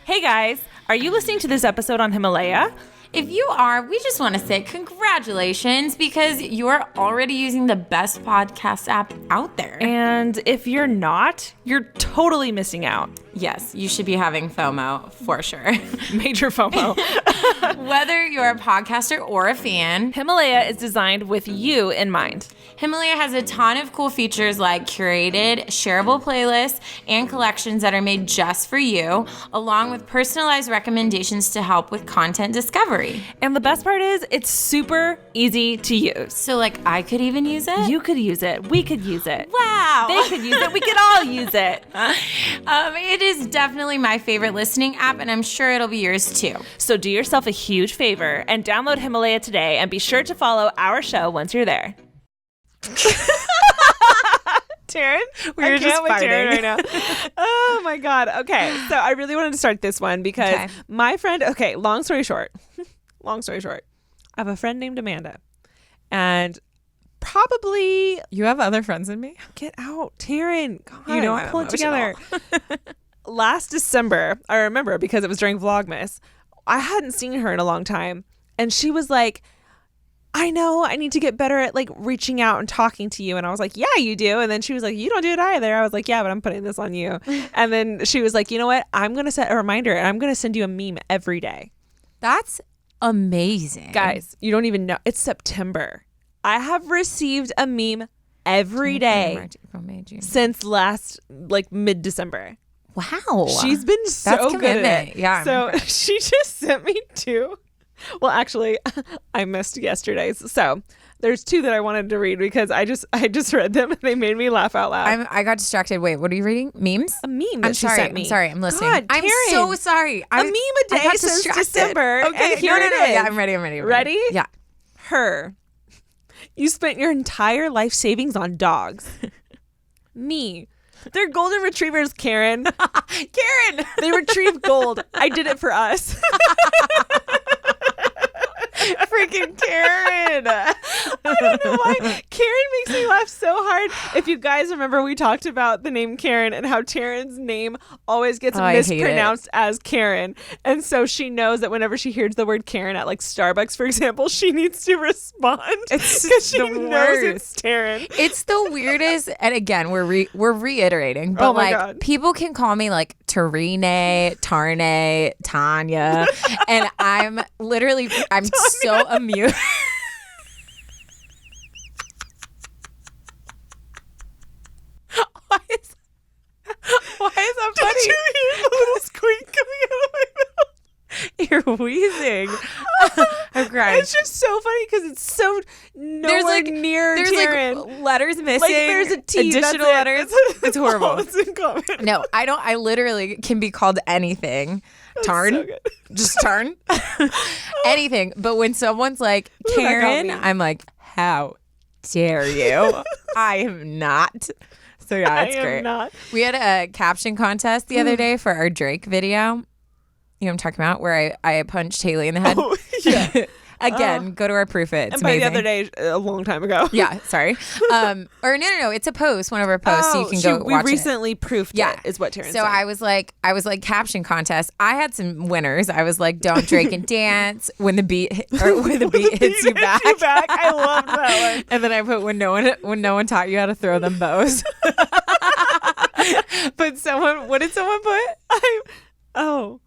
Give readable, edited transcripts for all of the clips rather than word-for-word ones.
Hey guys, are you listening to this episode on Himalaya? If you are, we just want to say congratulations because you're already using the best podcast app out there. And if you're not, you're totally missing out. Yes, you should be having FOMO for sure. Major FOMO. Whether you're a podcaster or a fan, Himalaya is designed with you in mind. Himalaya has a ton of cool features like curated, shareable playlists and collections that are made just for you, along with personalized recommendations to help with content discovery. And the best part is, it's super easy to use. So like I could even use it? You could use it. We could use it. Wow. They could use it. We could all use it. It is definitely my favorite listening app, and I'm sure it'll be yours too. So do yourself a huge favor and download Himalaya today, and be sure to follow our show once you're there. Taryne, we're just fighting right now. Oh my God. Okay, so I really wanted to start this one because my friend. Okay, long story short, I have a friend named Amanda, and probably you have other friends than me. Get out, Taryne. God, you know, pull it together. Last December, I remember because it was during Vlogmas. I hadn't seen her in a long time, and she was like, I know I need to get better at like reaching out and talking to you. And I was like, yeah, you do. And then she was like, you don't do it either. I was like, yeah, but I'm putting this on you. And then she was like, you know what? I'm going to set a reminder and I'm going to send you a meme every day. That's amazing. Guys, you don't even know. It's September. I have received a meme every day since last like mid-December. Wow. She's been so good at it. Yeah. So she just sent me two. Well, actually, I missed yesterday's. So there's two that I wanted to read because I just read them and they made me laugh out loud. I got distracted. Wait, what are you reading? Memes? A meme that she sent me. I'm sorry. I'm listening. God, I'm Taryne, so sorry. A meme a day since December. Okay, and here it is. Yeah, I'm ready. Ready? Yeah. Her. You spent your entire life savings on dogs. Me. They're golden retrievers, Karen. Karen! They retrieve gold. I did it for us. Freaking Karen. I don't know why. Karen makes me laugh so hard. If you guys remember, we talked about the name Karen and how Taryne's name always gets mispronounced as Karen. And so she knows that whenever she hears the word Karen at like Starbucks, for example, she needs to respond. It's because she knows it's Taryne. It's the weirdest. And again, we're reiterating, but God. People can call me like Taryne, Taryne, Tanya, and I'm so amused. Why is that funny? Did you hear the little squeak coming out of my mouth? You're wheezing. I'm crying. It's just so funny because it's so nowhere near Taryne. Like letters missing. Like there's a T. Additional letters. It's horrible. It's in common. No, I don't. I literally can be called anything. Tarn. So good. Just Tarn. Anything. But when someone's like, Karen, I'm like, how dare you? I am not. So yeah, it's great. Not. We had a caption contest the other day for our Drake video. You know what I'm talking about? Where I punched Haley in the head. Oh, yeah. Again, go to our proof it. It's and by amazing. the other day, a long time ago. Yeah, sorry. Or no. It's a post, one of our posts, so you can go watch it. We recently proofed it, is what Taryne said. So I was like caption contest. I had some winners. I was like, don't Drake and dance when the beat hits you back. I loved that one. And then I put when no one taught you how to throw them bows. But what did someone put?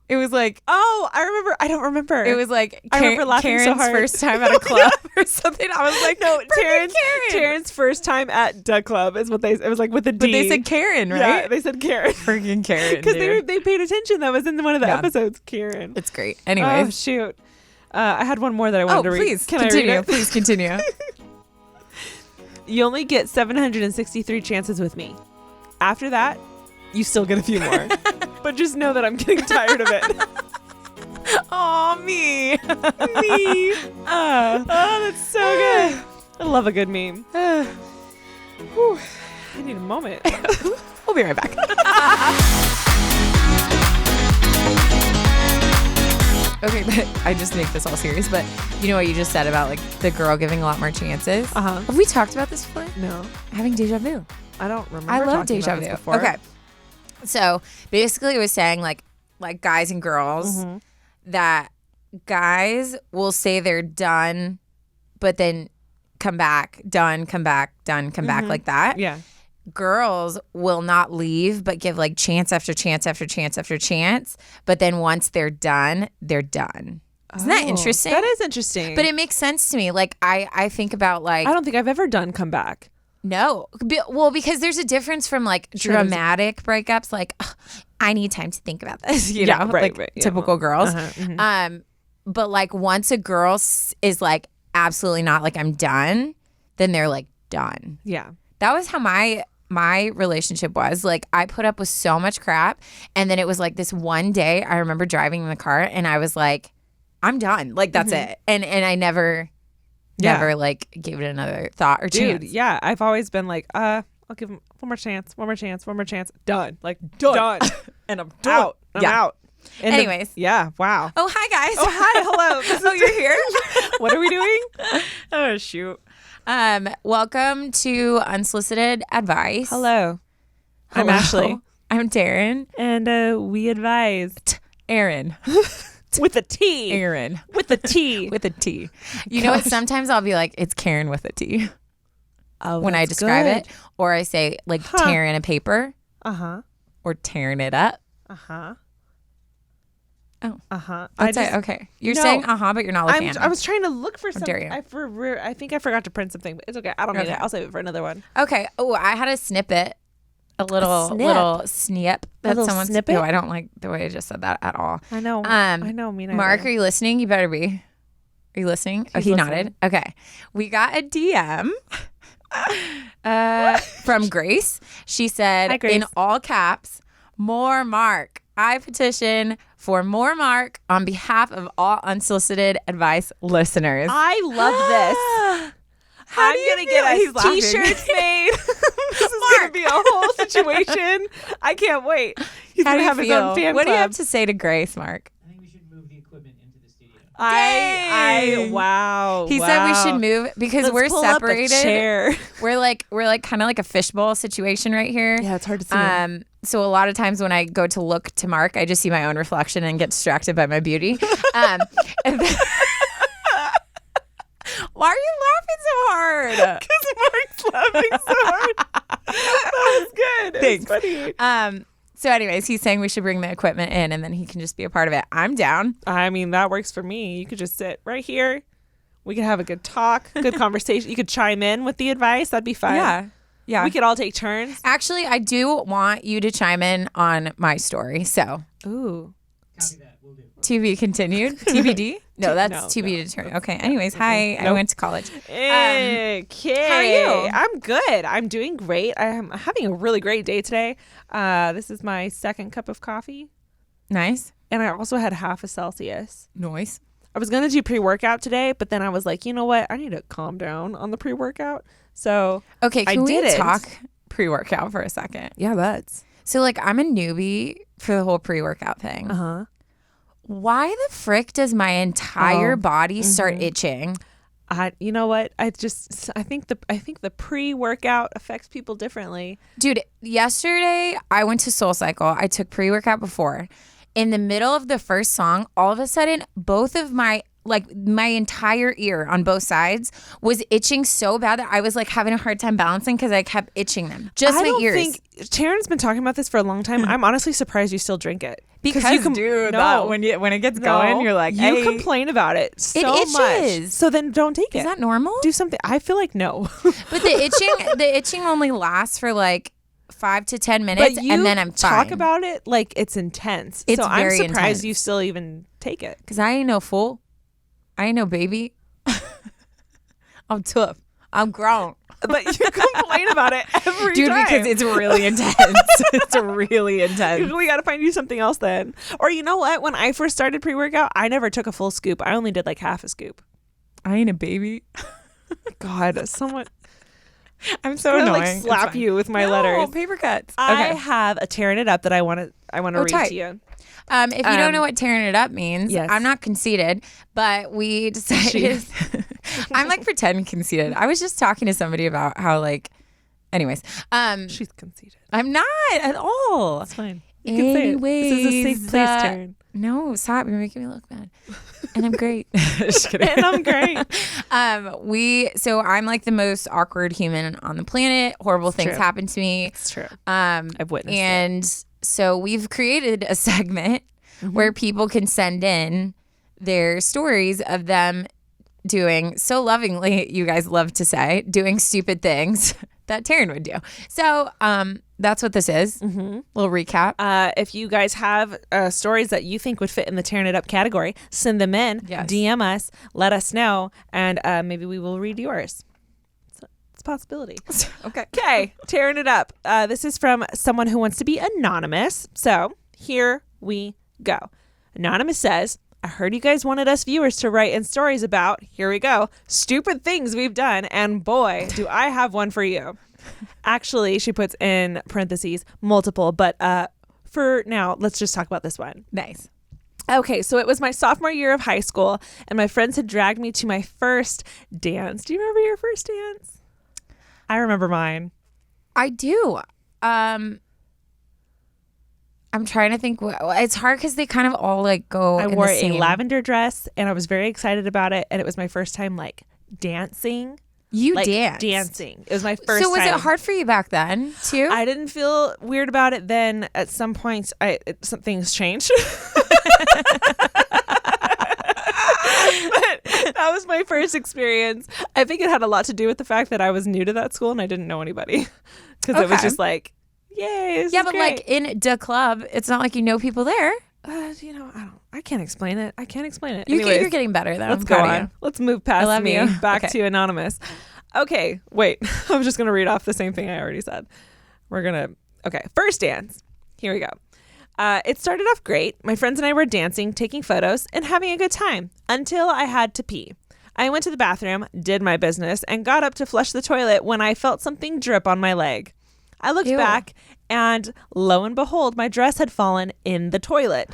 It was like, I remember. I don't remember. It was like I remember laughing Karen's so hard. first time at a club or something. I was like, no, Taryne's first time at the club is what they. It was like with a D. But they said Karen, right? Yeah, they said Karen. Freaking Karen. Because they paid attention. That was in one of the episodes. Karen. It's great. Anyways, oh shoot, I had one more that I wanted to read. Please Can continue. I read it? Please continue. You only get 763 chances with me. After that, you still get a few more. But just know that I'm getting tired of it. Aw, me. Oh, that's so good. I love a good meme. Whew, I need a moment. We'll be right back. Okay, but I just make this all serious, but you know what you just said about like the girl giving a lot more chances? Uh-huh. Have we talked about this before? No. Having deja vu. I don't remember. I love talking deja about vu. this before. Okay. So basically it was saying like like guys and girls, that guys will say they're done, but then come back, done, come back, done, come back, like that. Yeah. Girls will not leave, but give like chance after chance after chance after chance. But then once they're done, they're done. Isn't that interesting? That is interesting. But it makes sense to me. Like I think about like, I don't think I've ever done come back. no, well, because there's a difference from like dramatic breakups. Like, "Ugh, I need time to think about this. You know, right, like right, yeah. typical girls. mhm. But like once a girl is like absolutely not, like I'm done, then they're like done. Yeah. That was how my relationship was. Like I put up with so much crap, and then it was like this one day I remember driving in the car and I was like, I'm done. Like that's it. And I never like gave it another thought or chance. Dude, yeah. I've always been like, I'll give him one more chance, one more chance, one more chance. Done. Like done. And I'm out. I'm out. And Anyways. yeah. Wow. Oh, hi guys. Oh, hi. Hello. Oh, you're here? What are we doing? Oh, shoot. Welcome to Unsolicited Advice. Hello. I'm Hello. Ashley. I'm Taryne. And we advise Aaron. with a T. Aaron. With a T. With a T. You know what? Sometimes I'll be like, it's Karen with a T. Oh, when I describe good. it. Or I say like tearing a paper. Uh-huh. Or tearing it up. Uh-huh. Oh. Uh-huh. That's it. Okay. You're saying uh-huh, but you're not looking at me. I was trying to look for something. dare you. I think I forgot to print something, but it's okay. I don't need Okay. it. I'll save it for another one. Okay. Oh, I had a snippet. A little snip. A little someone's, snippet? No, I don't like the way I just said that at all. I know. I know. Me neither. Mark, are you listening? You better be. Are you listening? He's he listening. nodded. Okay. We got a DM from Grace. She said, Hi, Grace. in all caps, more Mark. I petition for more Mark on behalf of all Unsolicited Advice listeners. I love this. How do you gonna feel? get He's us laughing. t-shirts made. This is gonna be a whole situation. I can't wait. He's How gonna do you have his own feel? fan What do you club. have to say to Grace, Mark? I think we should move the equipment into the studio. Wow. He said we should move because Let's we're pull up a separated. chair. We're like kind of like a fishbowl situation right here. Yeah, it's hard to see. So a lot of times when I go to look to Mark, I just see my own reflection and get distracted by my beauty. And then- why are you laughing so hard? Because Mark's laughing so hard. That was good. Thanks. It's funny. So anyways, he's saying we should bring the equipment in and then he can just be a part of it. I'm down. I mean, that works for me. You could just sit right here. We could have a good talk, good conversation. You could chime in with the advice. That'd be fun. Yeah. We could all take turns. Actually, I do want you to chime in on my story. So Ooh. Copy that. We'll do. to be continued. TBD? No, that's No, to be determined. Okay. Anyways, hi. I Nope. went to college. Okay. how are you? I'm good. I'm doing great. I'm having a really great day today. This is my second cup of coffee, Nice. and I also had half a Celsius. Noise. I was going to do pre-workout today, but then I was like, you know what? I need to calm down on the pre-workout. So Okay, I can we didn't. talk pre-workout for a second? yeah, that's. So like I'm a newbie for the whole pre-workout thing. Uh-huh. Why the frick does my entire Oh. body start itching? You know what? I think the pre-workout affects people differently. Dude, yesterday I went to SoulCycle. I took pre-workout before. In the middle of the first song, all of a sudden, both of my entire ear on both sides was itching so bad that I was like having a hard time balancing because I kept itching them. Just I my don't ears. think Taryne's been talking about this for a long time. I'm honestly surprised you still drink it because dude, no. when it gets No. going, you're like, you hey, complain about it so itches. much. So then don't take it. is that normal? Do something. I feel like no. But the itching only lasts for like 5 to 10 minutes, But you and then I'm fine. talk about it like it's intense. It's so I'm very surprised intense. you still even take it. Because I ain't no fool. I ain't no baby. I'm tough. I'm grown. But you complain about it every Dude, time. because it's really intense. It's really intense. We got to find you something else then. Or you know what? When I first started pre-workout, I never took a full scoop. I only did like half a scoop. I ain't a baby. God, someone I'm so I'm gonna annoying. like It's slap fine. you with my No, letters. paper cuts. I Okay. have a tearing it up that I want to read tight. to you. If you don't know what tearing it up means, Yes. I'm not conceited, but we decided. I'm like pretend conceited. I was just talking to somebody about how anyways, She's conceited. I'm not at all. That's fine. You can say it. Anyways, This is a safe place, Taryne. No, stop. You're making me look bad. And I'm great. Just kidding. And I'm great. So I'm like the most awkward human on the planet. Horrible things true. happen to me. It's true. I've witnessed it. And so we've created a segment where people can send in their stories of them doing, so lovingly, you guys love to say, doing stupid things that Taryne would do. So that's what this is. Little recap. If you guys have stories that you think would fit in the Tearing It Up category, send them in, Yes. DM us, let us know, and maybe we will read yours. It's a possibility. Okay, Tearing It Up. This is from someone who wants to be anonymous. So here we go. Anonymous says, I heard you guys wanted us viewers to write in stories about, here we go, stupid things we've done, and boy, do I have one for you. Actually, she puts in parentheses, multiple, but for now, let's just talk about this one. Nice. Okay, so it was my sophomore year of high school, and my friends had dragged me to my first dance. Do you remember your first dance? I remember mine. I do. I'm trying to think. It's hard because they kind of all like go. I in wore the a same. lavender dress, and I was very excited about it, and it was my first time like dancing. You Like danced. dancing. It was my first So was time. it hard for you back then too? I didn't feel weird about it then. At some points, some things changed. But that was my first experience. I think it had a lot to do with the fact that I was new to that school and I didn't know anybody. Because it was Okay. just like, yay, this yeah, is but great. like in the club, it's not like you know people there. I can't explain it. Anyways, You're getting better though. let's I'm go proud of on. you. Let's move past love me you. back Okay. to anonymous. Okay, wait. I'm just going to read off the same thing I already said. Okay, first dance. Here we go. It started off great. My friends and I were dancing, taking photos, and having a good time until I had to pee. I went to the bathroom, did my business, and got up to flush the toilet when I felt something drip on my leg. I looked Ew. back, and lo and behold, my dress had fallen in the toilet.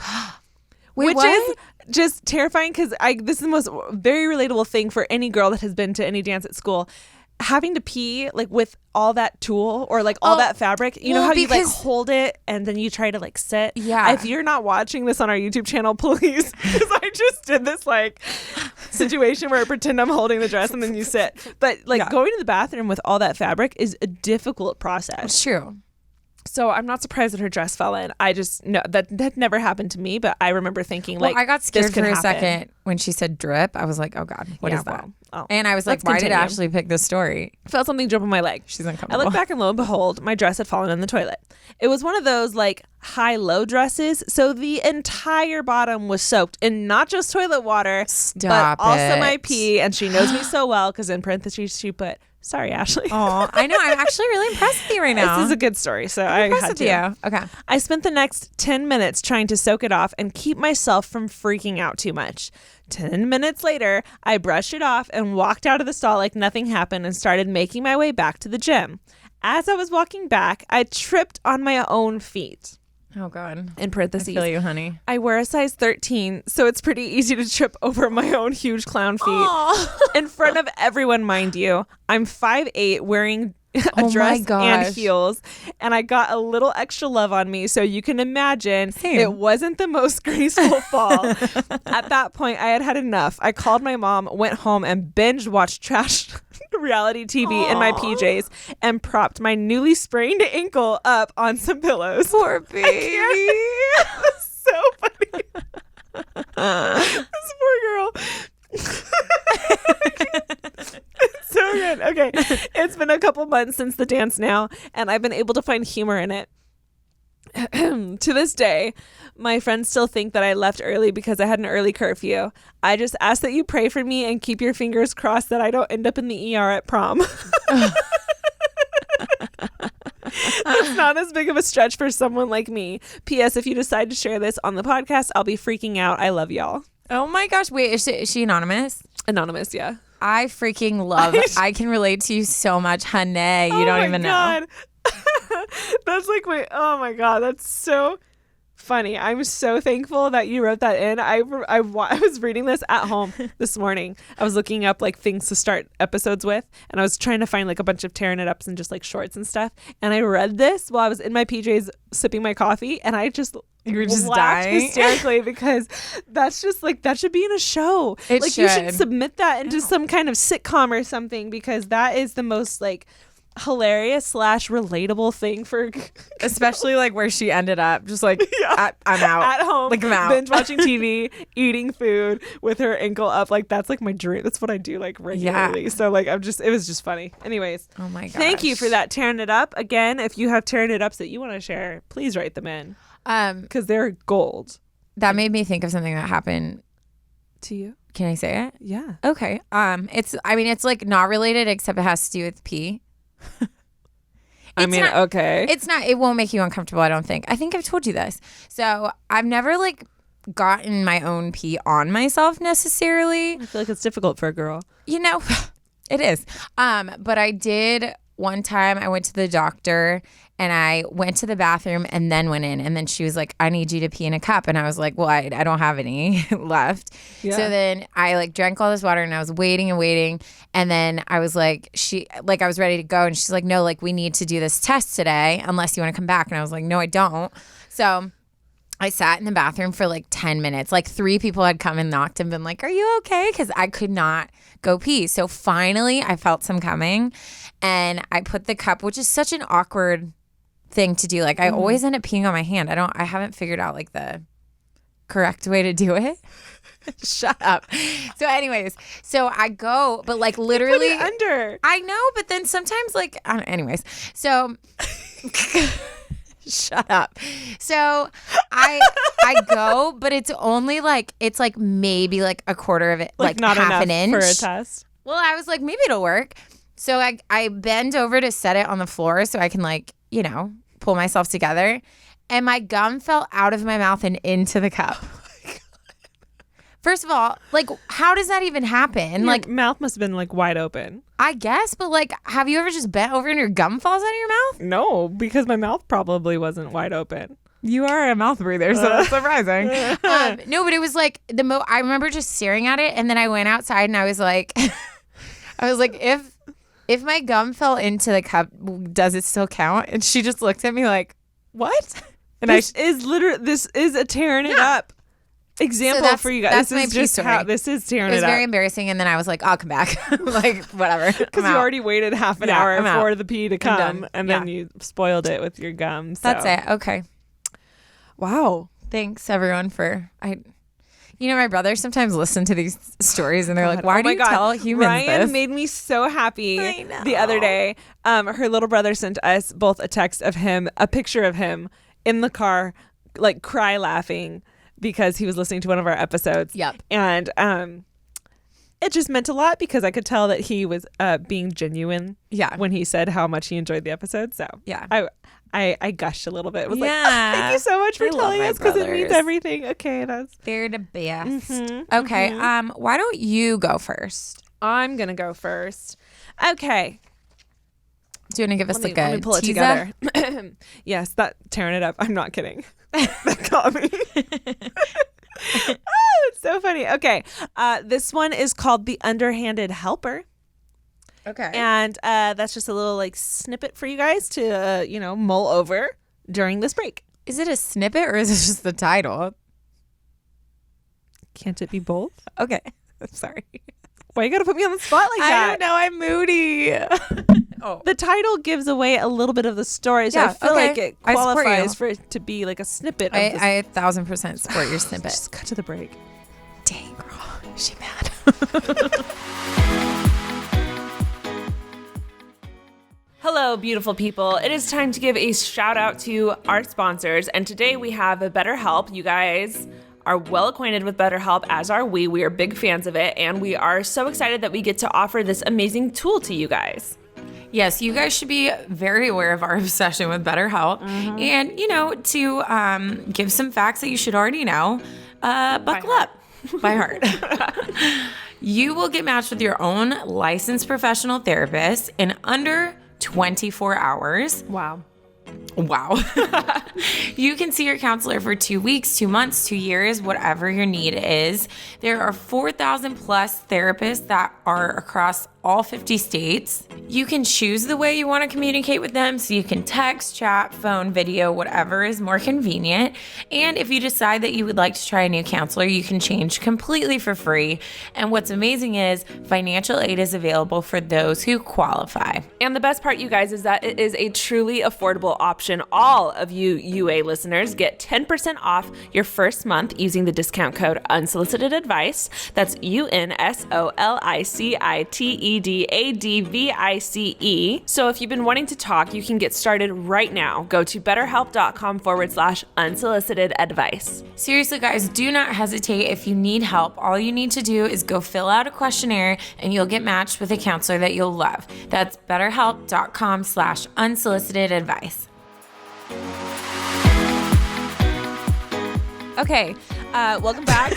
Wait, Which what? is just terrifying because this is the most very relatable thing for any girl that has been to any dance at school. Having to pee like with all that tulle or like all that fabric, you know well, how you like because- hold it and then you try to like sit. Yeah. If you're not watching this on our YouTube channel, please, because I just did this like situation where I pretend I'm holding the dress and then you sit. But like going to the bathroom with all that fabric is a difficult process. It's true. So I'm not surprised that her dress fell in. I just no that never happened to me, but I remember thinking like I got scared this could for a happen. second when she said drip. I was like, oh God, what is that? well, And I was like, let's why did continue. Ashley pick this story? Felt something drip on my leg. She's I uncomfortable. looked back and lo and behold, my dress had fallen in the toilet. It was one of those like high-low dresses, so the entire bottom was soaked in not just toilet water, Stop but also it. my pee. And she knows me so well because in parentheses she put, "Sorry, Ashley." Oh, I know. I'm actually really impressed with you right now. This is a good story, so I impressed had with to. you. Okay. I spent the next 10 minutes trying to soak it off and keep myself from freaking out too much. 10 minutes later, I brushed it off and walked out of the stall like nothing happened and started making my way back to the gym. As I was walking back, I tripped on my own feet. Oh God. In parentheses, I feel you, honey. I wear a size 13, so it's pretty easy to trip over my own huge clown feet. In front of everyone, mind you. I'm 5'8", wearing a Oh my dress and gosh. heels, and I got a little extra love on me, so you can imagine Same. it wasn't the most graceful fall. At that point, I had had enough. I called my mom, went home, and binge watched trash reality TV in my PJs and propped my newly sprained ankle up on some pillows. Poor baby. That's so funny. This poor girl. It's so good. Okay. It's been a couple months since the dance now, and I've been able to find humor in it. To this day, my friends still think that I left early because I had an early curfew. I just ask that you pray for me and keep your fingers crossed that I don't end up in the ER at prom. That's not as big of a stretch for someone like me. P.S. If you decide to share this on the podcast, I'll be freaking out. I love y'all. Oh my gosh. Wait, is she anonymous? Anonymous, yeah. I freaking love I can relate to you so much, honey. You don't even know. That's like oh my God, that's so funny. I'm so thankful that you wrote that in. I was reading this at home this morning. I was looking up like things to start episodes with, and I was trying to find like a bunch of Taryne It Ups and just like shorts and stuff. And I read this while I was in my PJs sipping my coffee, and I just You were just laughed dying hysterically because that's just like that should be in a show. It like you should should. submit that into some kind of sitcom or something, because that is the most like hilarious / relatable thing for Especially like where she ended up, just like I'm out at home, like I'm out. binge watching TV, eating food with her ankle up. Like that's like my dream. That's what I do like regularly. Yeah. So like it was just funny. Anyways, Oh my gosh. thank you for that, tearing it up. Again, if you have tearing it ups that you want to share, please write them in because they're gold That made me think of something that happened. to you. Can I say it? Yeah. Okay. It's like not related except it has to do with pee. Okay. It won't make you uncomfortable, I don't think. I think I've told you this. So I've never like gotten my own pee on myself necessarily. I feel like it's difficult for a girl. You know, it is. But I did one time. I went to the doctor and I went to the bathroom and then went in. And then she was like, I need you to pee in a cup. And I was like, well, I don't have any left. Yeah. So then I like drank all this water and I was waiting and waiting. And then I was like, I was ready to go. And she's like, no, like we need to do this test today unless you want to come back. And I was like, no, I don't. So I sat in the bathroom for like 10 minutes. Like 3 people had come and knocked and been like, are you okay? Because I could not go pee. So finally I felt some coming and I put the cup, which is such an awkward thing to do. Like I always end up peeing on my hand. I haven't figured out like the correct way to do it. Shut up. So anyways, so I go, but like literally Put it under. I know, but then sometimes like, anyways, so shut up. So I go, but it's only like, it's like maybe like a quarter of it, like not half enough an inch for a test. Well, I was like, maybe it'll work. So I bend over to set it on the floor so I can like, you know, pull myself together. And my gum fell out of my mouth and into the cup. First of all, like, how does that even happen? Your Like, mouth must have been like wide open. I guess, but like, have you ever just bent over and your gum falls out of your mouth? No, because my mouth probably wasn't wide open. You are a mouth breather, so that's surprising. No, but it was like I remember just staring at it, and then I went outside and I was like, if my gum fell into the cup, does it still count? And she just looked at me like, what? And This is a tearing it up example that's- for you guys. that's This my is pee just how story. this is It tearing was it very up. embarrassing, and then I was like, I'll come back. Like, whatever. Because you already waited half an Yeah, hour I'm out. for the pee to come, done. and then you spoiled it with your gum. So. That's it. Okay. Wow. Thanks, everyone, my brothers sometimes listen to these stories, and they're like, why do you tell humans Ryan this? made me so happy I know. the other day. Her little brother sent us both a text of him, a picture of him in the car, like cry laughing because he was listening to one of our episodes. Yep. And it just meant a lot because I could tell that he was being genuine. Yeah. When he said how much he enjoyed the episode. So Yeah. I gushed a little bit. It was like, Yeah. thank you so much for I love telling my us because it means brothers. everything. Okay, They're the best. Mhm, Okay. Why don't you go first? I'm gonna go first. Okay. Do you want to give us Let like me a pull it teaser? together. Yes, that tearing it up. I'm not kidding. That got me. It's so funny. Okay. This one is called The Underhanded Helper. Okay. And that's just a little like snippet for you guys to, mull over during this break. Is it a snippet or is it just the title? Can't it be both? Okay. I'm sorry. Why you gotta put me on the spot like I that? don't know. I'm moody. Oh. The title gives away a little bit of the story, so Yeah, I feel okay. like it I support qualifies you. for it to be like a snippet of this. I 1,000% support your snippet. Just cut to the break. Dang, girl. Is she mad? Hello, beautiful people. It is time to give a shout out to our sponsors. And today we have BetterHelp. You guys are well acquainted with BetterHelp, as are we. We are big fans of it. And we are so excited that we get to offer this amazing tool to you guys. Yes, you guys should be very aware of our obsession with BetterHelp. And, to give some facts that you should already know, buckle up by heart. You will get matched with your own licensed professional therapist in under 24 hours. Wow. Wow. You can see your counselor for 2 weeks, 2 months, 2 years, whatever your need is. There are 4,000 plus therapists that are across all 50 states. You can choose the way you want to communicate with them. So you can text, chat, phone, video, whatever is more convenient. And if you decide that you would like to try a new counselor, you can change completely for free. And what's amazing is financial aid is available for those who qualify. And the best part, you guys, is that it is a truly affordable option. All of you UA listeners get 10% off your first month using the discount code Unsolicited Advice. That's UNSOLICITEDADVICE. So if you've been wanting to talk, you can get started right now. Go to betterhelp.com/unsolicited advice. Seriously, guys, do not hesitate. If you need help, all you need to do is go fill out a questionnaire and you'll get matched with a counselor that you'll love. That's betterhelp.com/unsolicited advice. Okay, welcome back.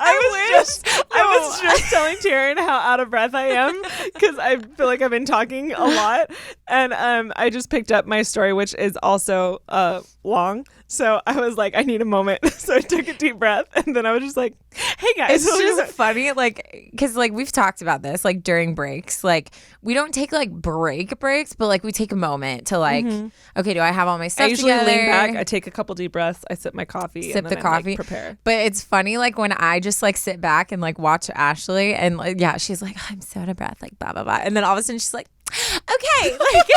I was just telling Taryne how out of breath I am because I feel like I've been talking a lot, and I just picked up my story, which is also long. So I was like, I need a moment. So I took a deep breath, and then I was just like, hey guys. It's just funny, like, because like we've talked about this, like during breaks, like we don't take like breaks, but like we take a moment to like, okay, do I have all my stuff I usually together? lean back, I take a couple deep breaths, I sip my coffee, and then I, like, prepare. But it's funny, like when I just like sit back and like watch Ashley, and like, yeah, she's like, I'm so out of breath, like blah blah blah, and then all of a sudden she's like, okay, like.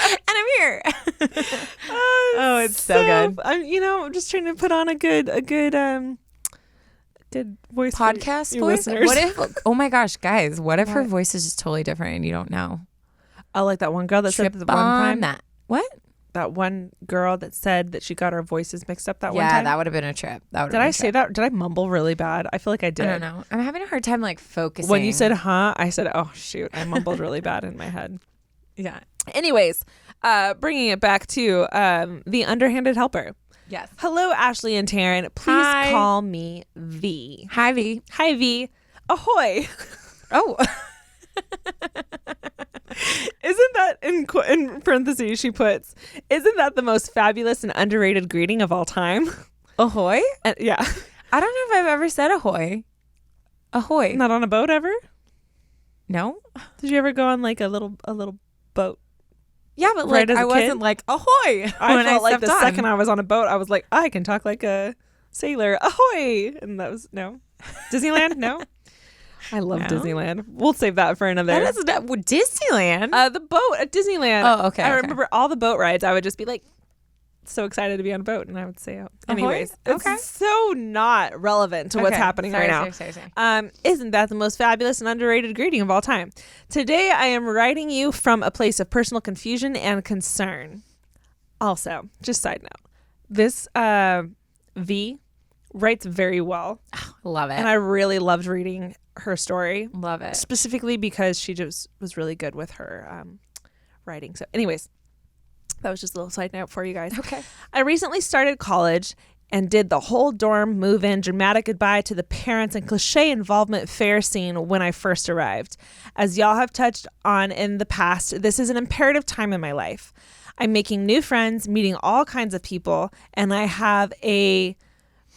And I'm here. Oh, it's so good. I'm just trying to put on a good voice podcast for voice. Listeners. What if? Oh my gosh, guys! What if her voice is just totally different and you don't know? I like that one girl that Trip said that one time. that. What? That one girl that said that she got our voices mixed up that one Yeah, time. that would have been a trip. Did I say that? Did I mumble really bad? I feel like I did. I don't know. I'm having a hard time like focusing. When you said "huh," I said, "Oh shoot!" I mumbled really bad in my head. Yeah. Anyways, bringing it back to the underhanded helper. Yes. Hello, Ashley and Taryne. Please Hi. call me V. Hi, V. Hi, V. Ahoy. Oh. Isn't that in parentheses she puts, isn't that the most fabulous and underrated greeting of all time? Ahoy? Yeah. I don't know if I've ever said ahoy. Ahoy. Not on a boat ever? No. Did you ever go on like a little boat? Yeah, but Right like as a I wasn't kid? like ahoy. I felt like the stepped on. second I was on a boat, I was like, I can talk like a sailor. Ahoy! And that was, no. Disneyland? No. I love No? Disneyland. We'll save that for another. That is not Disneyland. The boat at Disneyland. Oh, okay, I okay. remember all the boat rides. I would just be like so excited to be on a boat, and I would say, anyways, Okay. it's so not relevant to what's happening right now. Sorry. Isn't that the most fabulous and underrated greeting of all time? Today, I am writing you from a place of personal confusion and concern. Also, just side note, this V writes very well, Love it. and I really loved reading her story. Love it. Specifically because she just was really good with her writing. So anyways, that was just a little side note for you guys. Okay. I recently started college and did the whole dorm move-in dramatic goodbye to the parents and cliche involvement fair scene when I first arrived. As y'all have touched on in the past, this is an imperative time in my life. I'm making new friends, meeting all kinds of people, and I have a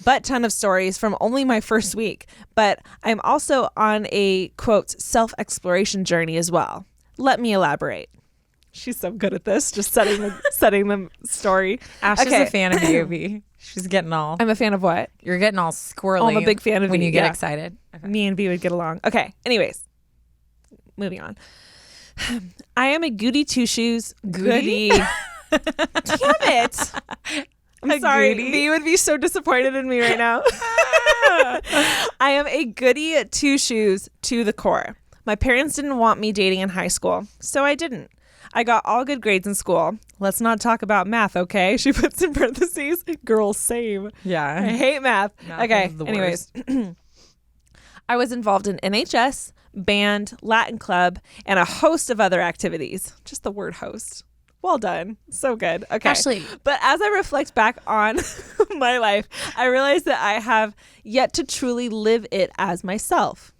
butt ton of stories from only my first week, but I'm also on a, quote, self-exploration journey as well. Let me elaborate. She's so good at this, just setting the story. Ash is a fan of you, V. She's getting all. I'm a fan of what? You're getting all squirrely. Oh, I'm a big fan of when V, you get yeah. excited. Okay. Me and V would get along. Okay, anyways, moving on. I am a goody two-shoes. Goody? Damn it. I'm sorry. goody? V would be so disappointed in me right now. I am a goody two-shoes to the core. My parents didn't want me dating in high school, so I didn't. I got all good grades in school. Let's not talk about math, okay? She puts in parentheses, girls same. Yeah. I hate math. Okay, is the anyways. I was involved in NHS, band, Latin club, and a host of other activities. Just the word host. Well done. So good. Okay. Ashley. But as I reflect back on my life, I realize that I have yet to truly live it as myself.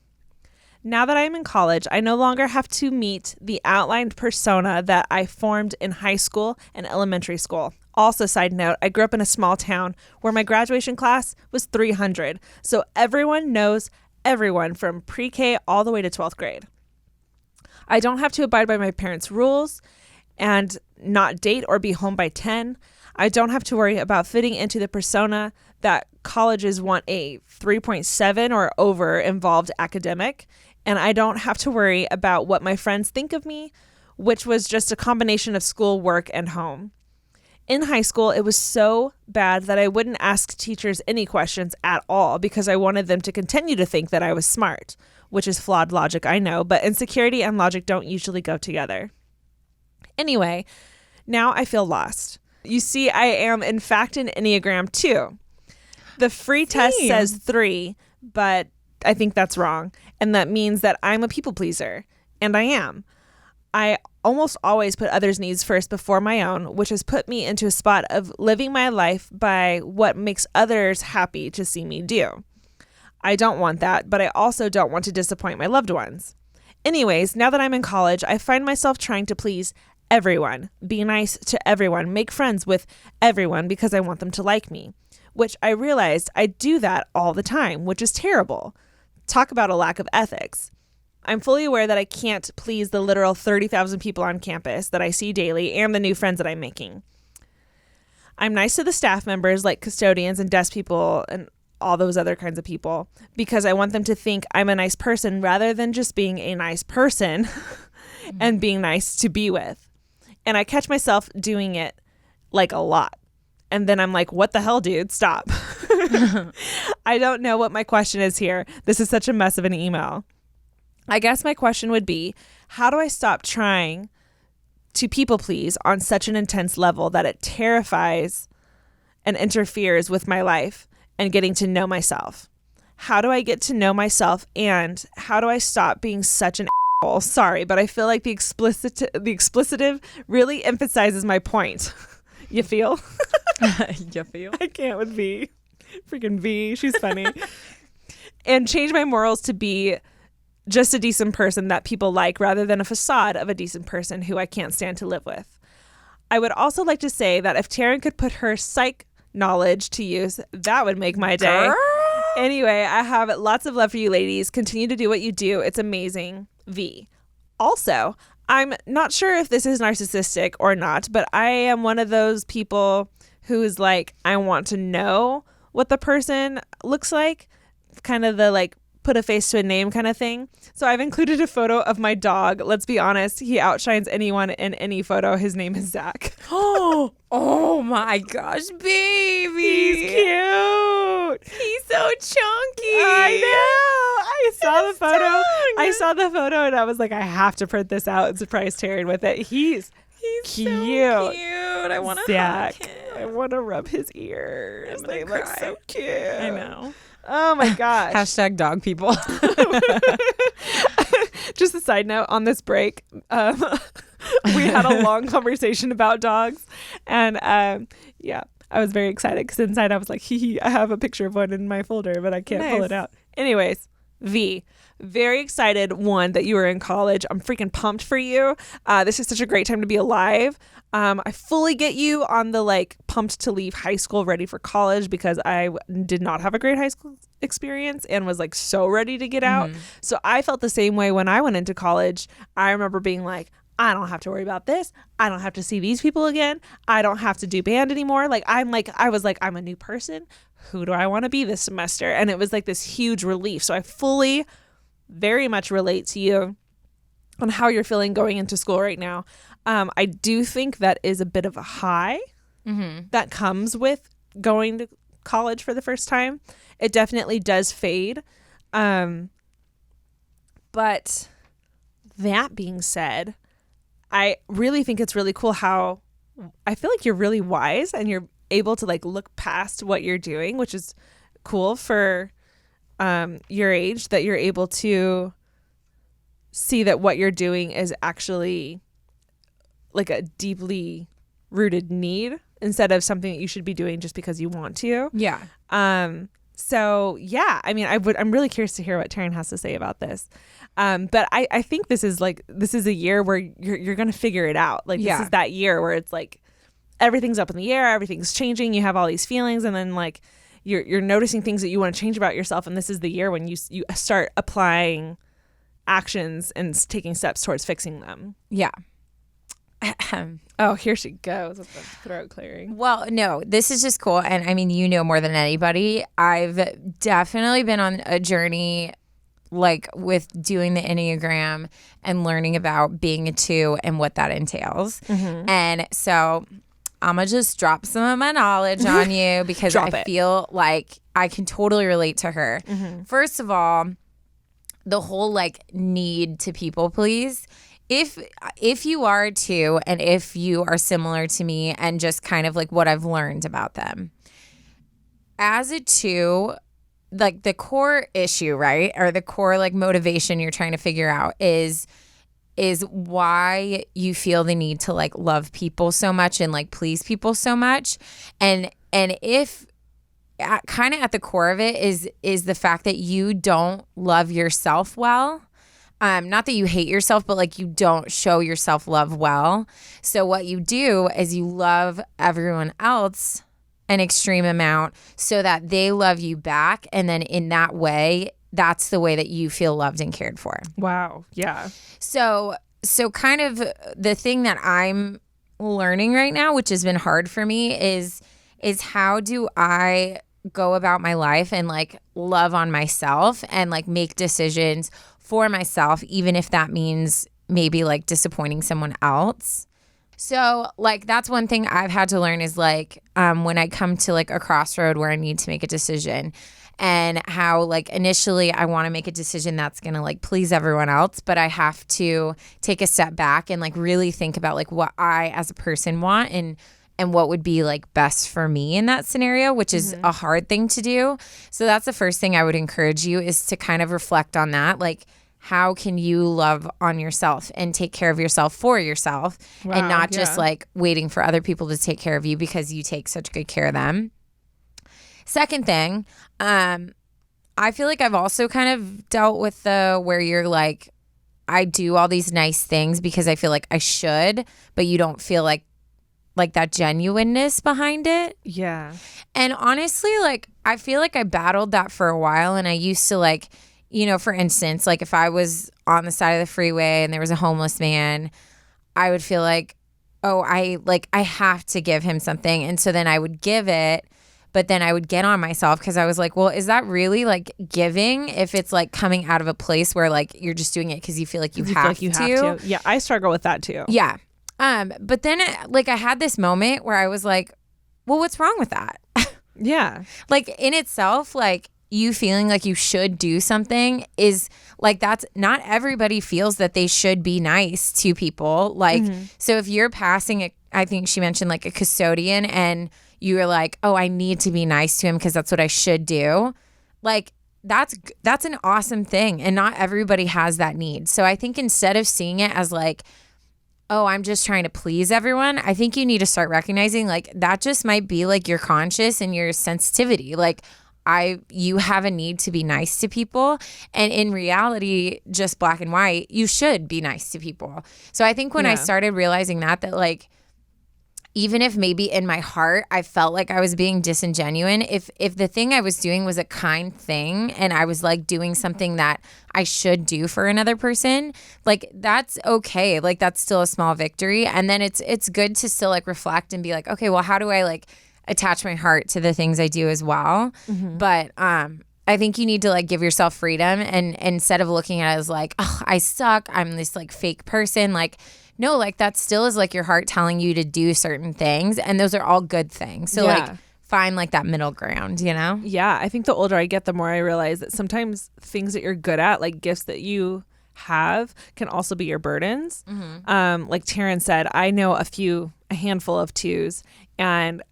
Now that I'm in college, I no longer have to meet the outlined persona that I formed in high school and elementary school. Also, side note, I grew up in a small town where my graduation class was 300, so everyone knows everyone from pre-K all the way to 12th grade. I don't have to abide by my parents' rules and not date or be home by 10. I don't have to worry about fitting into the persona that colleges want a 3.7 or over involved academic. And I don't have to worry about what my friends think of me, which was just a combination of school, work, and home. In high school, it was so bad that I wouldn't ask teachers any questions at all because I wanted them to continue to think that I was smart, which is flawed logic, I know, but insecurity and logic don't usually go together. Anyway, now I feel lost. You see, I am in fact an Enneagram 2. The free test says 3, but I think that's wrong. And that means that I'm a people pleaser. And I am. I almost always put others' needs first before my own, which has put me into a spot of living my life by what makes others happy to see me do. I don't want that, but I also don't want to disappoint my loved ones. Anyways, now that I'm in college, I find myself trying to please everyone, be nice to everyone, make friends with everyone because I want them to like me, which I realized I do that all the time, which is terrible. Talk about a lack of ethics. I'm fully aware that I can't please the literal 30,000 people on campus that I see daily and the new friends that I'm making. I'm nice to the staff members like custodians and desk people and all those other kinds of people because I want them to think I'm a nice person rather than just being a nice person and being nice to be with. And I catch myself doing it like a lot. And then I'm like, what the hell, dude? Stop. I don't know what my question is here. This is such a mess of an email. I guess my question would be, how do I stop trying to people please on such an intense level that it terrifies and interferes with my life and getting to know myself? How do I get to know myself, and how do I stop being such an asshole? Sorry, but I feel like the explicitive really emphasizes my point. You feel? You feel? I can't with V. Freaking V. She's funny. And change my morals to be just a decent person that people like rather than a facade of a decent person who I can't stand to live with. I would also like to say that if Taryne could put her psych knowledge to use, that would make my day. Girl. Anyway, I have lots of love for you ladies. Continue to do what you do. It's amazing. V. Also, I'm not sure if this is narcissistic or not, but I am one of those people who is like, I want to know what the person looks like, kind of the like put a face to a name kind of thing. So I've included a photo of my dog. Let's be honest, he outshines anyone in any photo. His name is Zach. Oh my gosh, baby. He's cute. He's so chunky. I know. I saw the photo. dog. I saw the photo and I was like, I have to print this out and surprise Taryne with it. He's He's cute. so cute. I want to Zach. hug him. I want to rub his ears. I'm They gonna look cry. so cute. I know. Oh my gosh. Hashtag dog people. Just a side note on this break, we had a long conversation about dogs, and yeah, I was very excited because inside I was like, hee, I have a picture of one in my folder, but I can't pull Nice. it out. Anyways, V, very excited, one, that you were in college. I'm freaking pumped for you. This is such a great time to be alive. I fully get you on the like pumped to leave high school, ready for college, because I did not have a great high school experience and was like so ready to get out. So I felt the same way when I went into college. I remember being like, I don't have to worry about this. I don't have to see these people again. I don't have to do band anymore. I was like, I'm a new person. Who do I want to be this semester? And it was like this huge relief. So I fully, very much relate to you on how you're feeling going into school right now. I do think that is a bit of a high that comes with going to college for the first time. It definitely does fade. But that being said, I really think it's really cool how I feel like you're really wise and you're able to like look past what you're doing, which is cool for your age, that you're able to see that what you're doing is actually like a deeply rooted need instead of something that you should be doing just because you want to. Yeah. So yeah, I mean, I'm really curious to hear what Taryne has to say about this. But I think this is a year where you're going to figure it out. Like this is that year where it's like everything's up in the air, everything's changing. You have all these feelings, and then like you're noticing things that you want to change about yourself. And this is the year when you start applying actions and taking steps towards fixing them. Yeah. Oh, here she goes with the throat clearing. Well, no, this is just cool. And I mean, you know more than anybody. I've definitely been on a journey like with doing the Enneagram and learning about being a 2 and what that entails. Mm-hmm. And so I'm going to just drop some of my knowledge on you because I feel like I can totally relate to her. Mm-hmm. First of all, the whole like need to people please. If you are a 2 and if you are similar to me and just kind of like what I've learned about them, as a 2, like the core issue, right? Or the core like motivation you're trying to figure out is why you feel the need to like love people so much and like please people so much. And if kind of at the core of it is the fact that you don't love yourself well. Not that you hate yourself, but like you don't show yourself love well. So what you do is you love everyone else an extreme amount so that they love you back. And then in that way, that's the way that you feel loved and cared for. Wow. Yeah. So kind of the thing that I'm learning right now, which has been hard for me, is how do I go about my life and like love on myself and like make decisions for myself, even if that means maybe like disappointing someone else. So like that's one thing I've had to learn is like when I come to like a crossroad where I need to make a decision, and how like initially I want to make a decision that's going to like please everyone else, but I have to take a step back and like really think about like what I as a person want and what would be like best for me in that scenario, which is a hard thing to do. So that's the first thing I would encourage you is to kind of reflect on that. Like, how can you love on yourself and take care of yourself for yourself and not just like waiting for other people to take care of you because you take such good care of them. Second thing, I feel like I've also kind of dealt with where you're like, I do all these nice things because I feel like I should, but you don't feel like that genuineness behind it. Yeah. And honestly, like, I feel like I battled that for a while, and I used to like, you know, for instance, like if I was on the side of the freeway and there was a homeless man, I would feel like, oh, I have to give him something. And so then I would give it, but then I would get on myself because I was like, well, is that really like giving if it's like coming out of a place where like you're just doing it because you feel like you have to? Yeah, I struggle with that too. Yeah. But then like I had this moment where I was like, well, what's wrong with that? Yeah. Like in itself, like you feeling like you should do something is like, that's not everybody feels that they should be nice to people. Like, so if you're passing I think she mentioned like a custodian and you were like, oh, I need to be nice to him because that's what I should do. Like that's an awesome thing. And not everybody has that need. So I think instead of seeing it as like, oh, I'm just trying to please everyone, I think you need to start recognizing like that just might be like your conscious and your sensitivity. Like you have a need to be nice to people. And in reality, just black and white, you should be nice to people. So I think when I started realizing that like, even if maybe in my heart, I felt like I was being disingenuous, if the thing I was doing was a kind thing and I was like doing something that I should do for another person, like that's okay. Like that's still a small victory. And then it's good to still like reflect and be like, okay, well, how do I like attach my heart to the things I do as well? But I think you need to like give yourself freedom and instead of looking at it as like, oh, I suck, I'm this like fake person, like no, like that still is like your heart telling you to do certain things, and those are all good things. So like find like that middle ground, you know? Yeah, I think the older I get, the more I realize that sometimes things that you're good at, like gifts that you have, can also be your burdens. Like Taryne said, I know a handful of 2s, and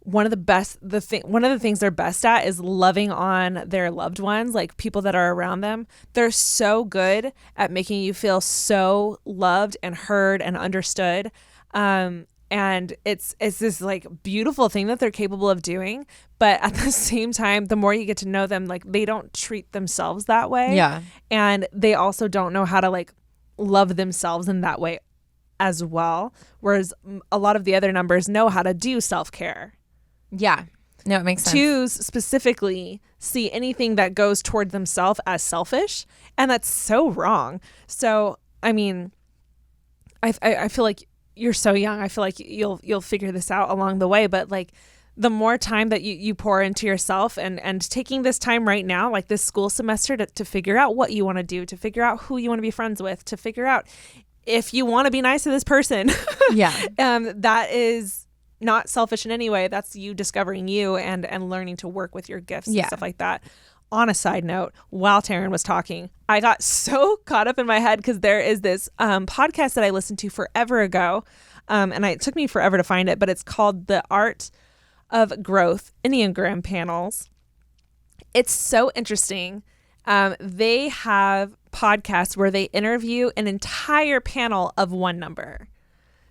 one of the things they're best at is loving on their loved ones, like people that are around them. They're so good at making you feel so loved and heard and understood. And And it's this like beautiful thing that they're capable of doing. But at the same time, the more you get to know them, like they don't treat themselves that way. Yeah. And they also don't know how to like love themselves in that way as well. Whereas a lot of the other numbers know how to do self-care. Yeah. No, it makes sense. 2s specifically see anything that goes toward themselves as selfish. And that's so wrong. So, I mean, I feel like you're so young. I feel like you'll figure this out along the way. But like the more time that you pour into yourself and taking this time right now, like this school semester to figure out what you want to do, to figure out who you want to be friends with, to figure out if you want to be nice to this person. Yeah. That is not selfish in any way. That's you discovering you and learning to work with your gifts and stuff like that. On a side note, while Taryne was talking, I got so caught up in my head because there is this podcast that I listened to forever ago. And it took me forever to find it, but it's called The Art of Growth Enneagram Panels. It's so interesting. They have podcasts where they interview an entire panel of one number.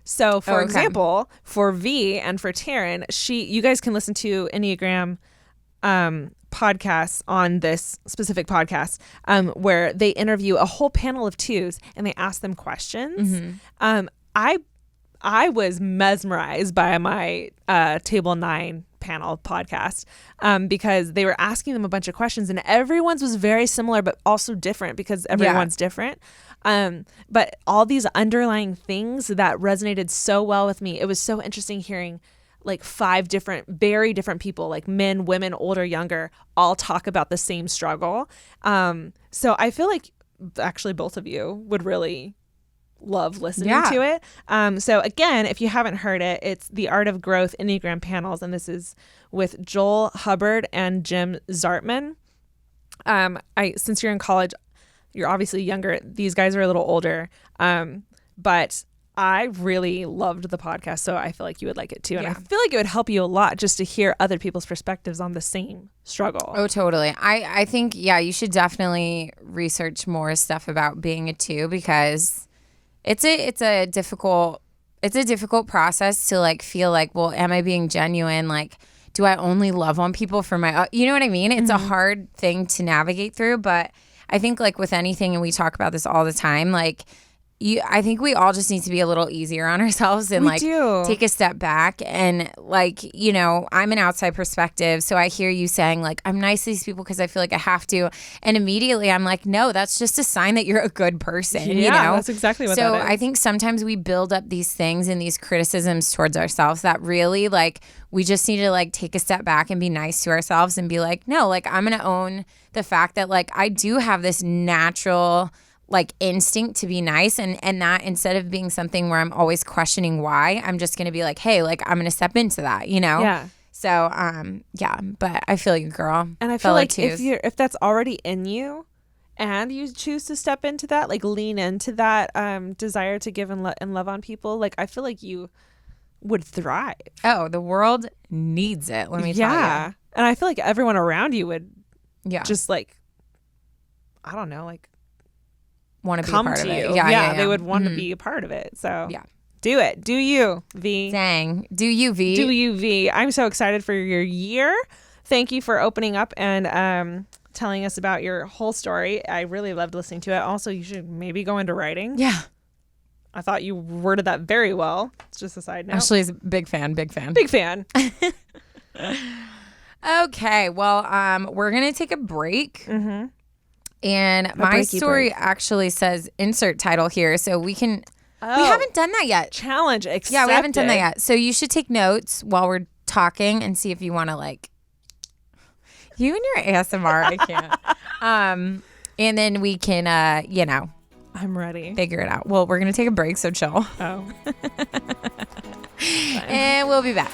So, for example, for V and for Taryne, you guys can listen to Enneagram podcasts on this specific podcast where they interview a whole panel of 2s and they ask them questions. I was mesmerized by my Table 9 panel podcast because they were asking them a bunch of questions and everyone's was very similar but also different because everyone's different. But all these underlying things that resonated so well with me. It was so interesting hearing like 5 very different people, like men, women, older, younger, all talk about the same struggle. So I feel like actually both of you would really love listening to it. So again, if you haven't heard it, it's The Art of Growth Enneagram Panels, and this is with Joel Hubbard and Jim Zartman. Since you're in college, you're obviously younger. These guys are a little older, but I really loved the podcast, so I feel like you would like it too. And I feel like it would help you a lot just to hear other people's perspectives on the same struggle. Oh, totally. I think, you should definitely research more stuff about being a 2 because it's a difficult process to like feel like, well, am I being genuine? Like, do I only love on people for my, you know what I mean? It's a hard thing to navigate through, but I think like with anything, and we talk about this all the time, like I think we all just need to be a little easier on ourselves and take a step back. And like, I'm an outside perspective. So I hear you saying like, I'm nice to these people because I feel like I have to. And immediately I'm like, no, that's just a sign that you're a good person. Yeah, that's exactly what that is. So I think sometimes we build up these things and these criticisms towards ourselves that really like, we just need to like take a step back and be nice to ourselves and be like, no, like I'm going to own the fact that like I do have this natural like instinct to be nice, and that instead of being something where I'm always questioning why, I'm just gonna be like, hey, like I'm gonna step into that, Yeah. So but I feel you, girl. And I feel like if that's already in you and you choose to step into that, like lean into that desire to give and love on people, like I feel like you would thrive. Oh, the world needs it, let me tell you. Yeah. And I feel like everyone around you would just like, I don't know, like want to be a part of it. Yeah, they would want to be a part of it. So do it. Do you, V. Dang. Do you, V. Do you, V. I'm so excited for your year. Thank you for opening up and telling us about your whole story. I really loved listening to it. Also, you should maybe go into writing. Yeah. I thought you worded that very well. It's just a side note. Ashley's a big fan. Big fan. Big fan. Okay. Well, we're going to take a break. Mm-hmm. And my story actually says insert title here, so we can. We haven't done that yet. Challenge accepted. Yeah, we haven't done that yet. So you should take notes while we're talking and see if you want to like. You and your ASMR, I can't. And then we can, I'm ready. Figure it out. Well, we're gonna take a break, so chill. Oh. And we'll be back.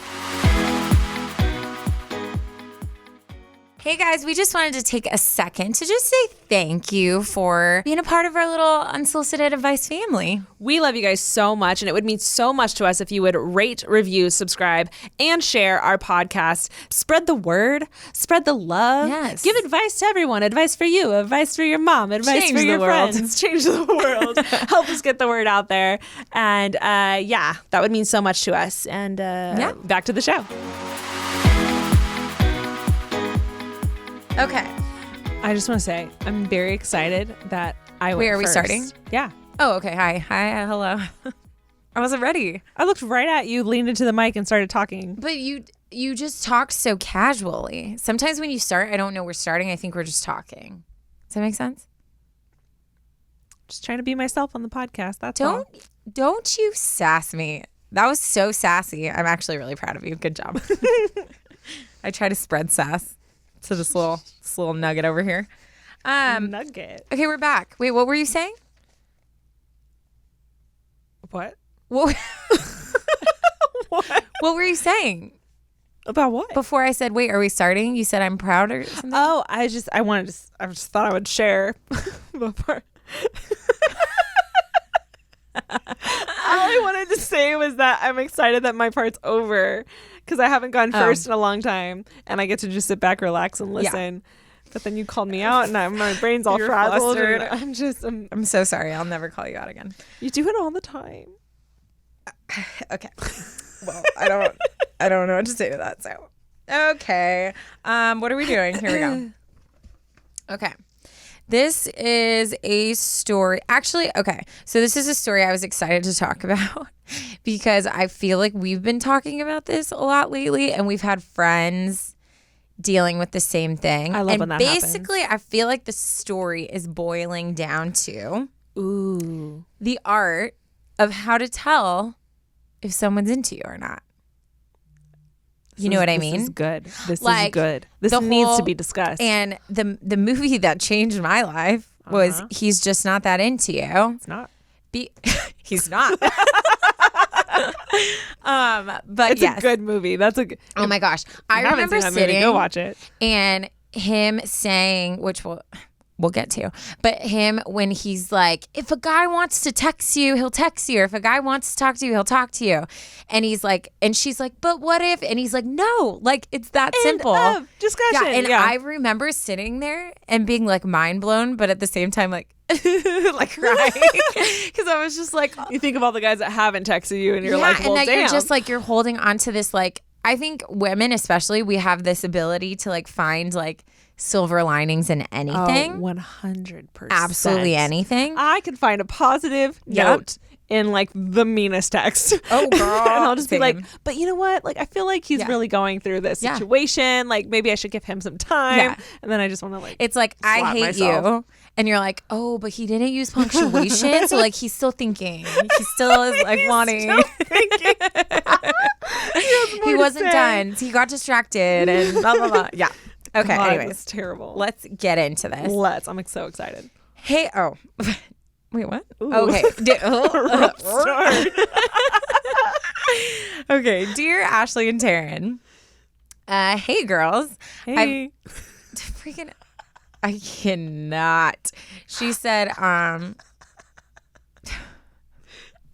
Hey guys, we just wanted to take a second to just say thank you for being a part of our little Unsolicited Advice family. We love you guys so much, and it would mean so much to us if you would rate, review, subscribe, and share our podcast. Spread the word, spread the love. Yes. Give advice to everyone. Advice for you, advice for your mom, advice Change for the your world. friends. Change the world. Help us get the word out there. And that would mean so much to us. And back to the show. Okay. I just want to say, I'm very excited that I went Wait, are we first. starting? Yeah. Oh, okay. Hi, hello. I wasn't ready. I looked right at you, leaned into the mic, and started talking. But you just talk so casually. Sometimes when you start, I don't know we're starting. I think we're just talking. Does that make sense? Just trying to be myself on the podcast. That's all. Don't you sass me. That was so sassy. I'm actually really proud of you. Good job. I try to spread sass to this little nugget over here. Nugget. Okay, we're back. Wait, what were you saying? What? What What? What were you saying? About what? Before I said, wait, are we starting? You said I'm proud or something? Oh, I just thought I would share before. All I wanted to say was that I'm excited that my part's over because I haven't gone first in a long time, and I get to just sit back, relax, and listen. But then you called me out, and my brain's all You're frazzled. flustered. And I'm so sorry. I'll never call you out again. You do it all the time. Okay. Well, I don't know what to say to that. So, okay. What are we doing? Here we go. Okay. This is a story. Actually, okay. So this is a story I was excited to talk about because I feel like we've been talking about this a lot lately, and we've had friends dealing with the same thing. I love when that happens. Basically, I feel like the story is boiling down to the art of how to tell if someone's into you or not. You know what I mean? This is good. This Like, is good. This the needs whole- to be discussed. And the movie that changed my life was He's Just Not That Into You. It's not. He's not. But It's yes. a good movie. That's a good. Oh my gosh. I haven't remember seen that movie, sitting go watch it. and him saying, which we'll get to, but him when he's like, if a guy wants to text you, he'll text you. Or if a guy wants to talk to you, he'll talk to you. And he's like, and she's like, but what if? And he's like, no, like it's that simple. End of discussion. Yeah, and I remember sitting there and being like mind blown, but at the same time like like crying because I was just like, you think of all the guys that haven't texted you, and you're like, well, and that damn. you're just like you're holding on to this like. I think women especially, we have this ability to like find like silver linings in anything. 100%. Absolutely anything. I can find a positive note in like the meanest text. Oh, girl. And I'll just be like, Same. but you know what? Like, I feel like he's really going through this Yeah. situation. Like, maybe I should give him some time. Yeah. And then I just want to like, It's like, I slap hate myself. you. And you're like, oh, but he didn't use punctuation. So like, he's still thinking. He still is like wanting. He wasn't done. He got distracted and blah, blah, blah. Yeah. Okay. God, Anyways, it's terrible. let's get into this. I'm so excited. Hey, oh. Wait, what? Ooh. Okay. Rough start. Okay. Dear Ashley and Taryne. Hey, girls. Hey. Freaking, I cannot. She said,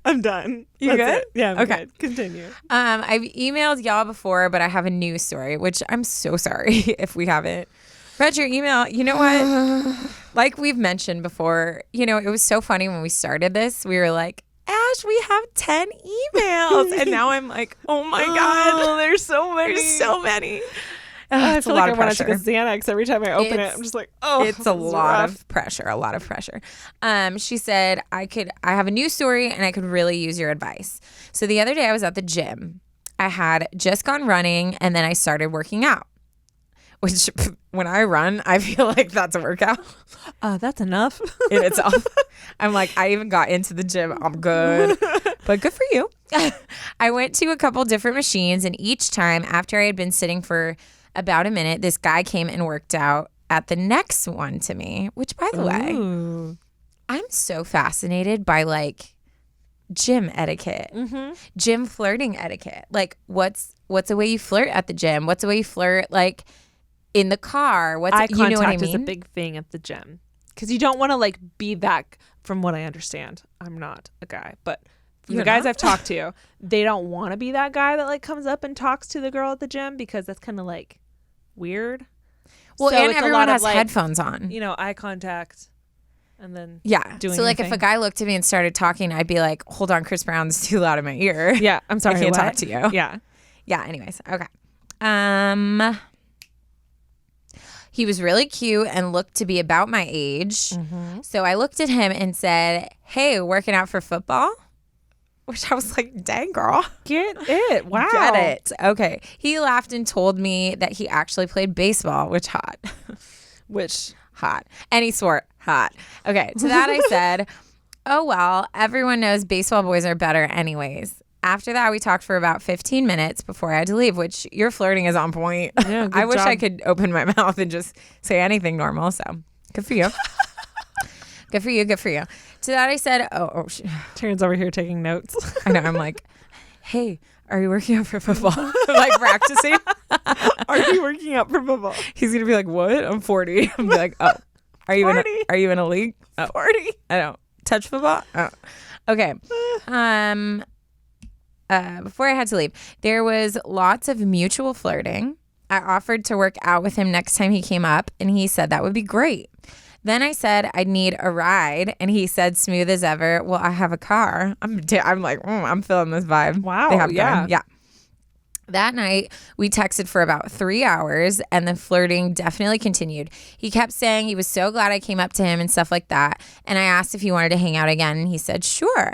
I'm done. You That's good? it. Yeah, I'm Okay. good. Continue. I've emailed y'all before, but I have a new story, which I'm so sorry if we haven't read your email. You know what? Like we've mentioned before, you know, it was so funny when we started this. We were like, Ash, we have 10 emails. And now I'm like, oh my God. There's so many. There's so many. I It's feel a lot like I of want to pressure. take a Xanax every time I open it. I'm just like, oh, It's a this is lot rough. of pressure, a lot of pressure. She said, I have a new story and I could really use your advice. So the other day I was at the gym. I had just gone running and then I started working out, which when I run, I feel like that's a workout That's enough. in itself. I'm like, I even got into the gym. I'm good, but good for you. I went to a couple different machines and each time after I had been sitting for about a minute, this guy came and worked out at the next one to me, which by the way, Ooh. I'm so fascinated by like gym etiquette, gym flirting etiquette. Like what's a way you flirt at the gym? What's a way you flirt like in the car. What's Eye you know what I contact is a mean? big thing at the gym because you don't want to like be that. From what I understand, I'm not a guy, but from the You're guys not? I've talked to, they don't want to be that guy that like comes up and talks to the girl at the gym because that's kind of like weird. Well, So and it's a everyone lot of, has like, headphones on. you know, eye contact, and then Yeah. doing So like your if a thing. guy looked at me and started talking, I'd be like, hold on, Chris Brown's too loud in my ear. yeah, I'm sorry, I can't what? talk to you. Yeah, Yeah, anyways. Okay. He was really cute and looked to be about my age. So I looked at him and said, "Hey, working out for football?" Which I was like, "Dang, girl. get it. Wow, Get it." Okay. He laughed and told me that he actually played baseball, which hot. Which Hot. And he swore, hot. Okay. To that I said, "Oh, well, everyone knows baseball boys are better anyways." After that, we talked for about 15 minutes before I had to leave, which your flirting is on point. Yeah, good I wish I job. could open my mouth and just say anything normal. So good for you. Good for you. Good for you. To that, I said, Taryne's over here taking notes. I know. I'm like, "Hey, are you working out for football?" Like practicing. Are you working out for football? He's going to be like, "What? I'm 40. I'm like, "Oh, are you 40? are you in a league?" Oh, 40. I don't touch football. Oh. Okay. Before I had to leave, there was lots of mutual flirting. I offered to work out with him next time he came up, and he said that would be great. Then I said I'd need a ride, and he said, smooth as ever, "Well, I have a car." I'm like, I'm feeling this vibe. Wow, They have yeah. time. Yeah. That night, we texted for about 3 hours, and the flirting definitely continued. He kept saying he was so glad I came up to him and stuff like that, and I asked if he wanted to hang out again, and he said, sure.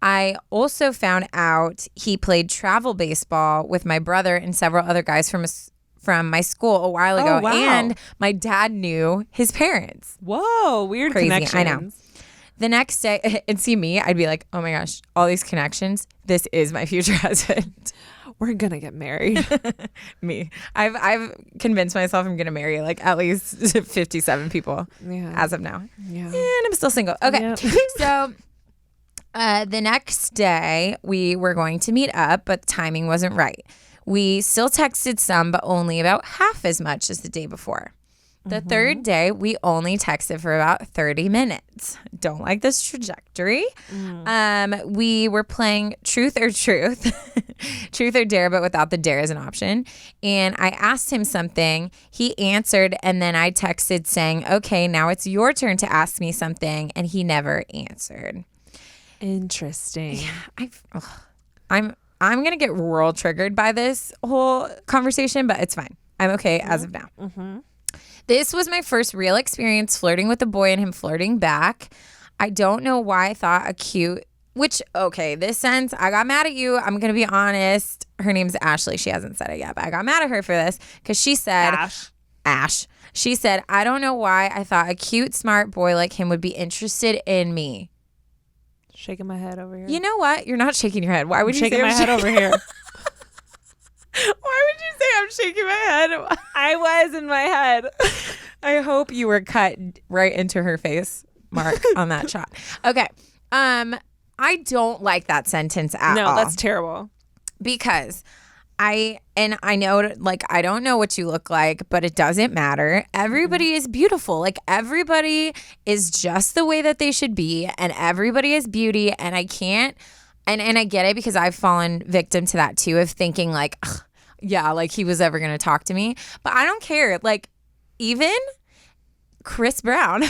I also found out he played travel baseball with my brother and several other guys from my school a while ago, wow. and my dad knew his parents. Whoa, weird Crazy, connections. I know. The next day, and see me, I'd be like, oh my gosh, all these connections. This is my future husband. We're gonna get married. Me. I've convinced myself I'm gonna marry like at least 57 people as of now. Yeah. And I'm still single. Okay. Yep. So the next day we were going to meet up, but the timing wasn't right. We still texted some, but only about half as much as the day before. The third day, we only texted for about 30 minutes. Don't like this trajectory. We were playing Truth or Truth or Dare, but without the dare as an option. And I asked him something. He answered, and then I texted saying, okay, now it's your turn to ask me something. And he never answered. Interesting. I'm going to get real triggered by this whole conversation, but it's fine. I'm okay as of now. This was my first real experience flirting with a boy and him flirting back. I don't know why I thought this sentence, I got mad at you. I'm going to be honest. Her name's Ashley. She hasn't said it yet, but I got mad at her for this because she said, Ash. She said, I don't know why I thought a cute, smart boy like him would be interested in me. Shaking my head over here. You know what? You're not shaking your head. Why would you shaking say my I'm head over here? Why would you say I'm shaking my head? I was in my head. I hope you were cut right into her face mark on that shot. Okay. I don't like that sentence at all. No, that's terrible. Because I know, like, I don't know what you look like, but it doesn't matter. Everybody is beautiful. Like, everybody is just the way that they should be, and everybody is beauty. And I can't, and I get it because I've fallen victim to that too, of thinking like, ugh, yeah, like he was ever going to talk to me. But I don't care. Like, even Chris Brown.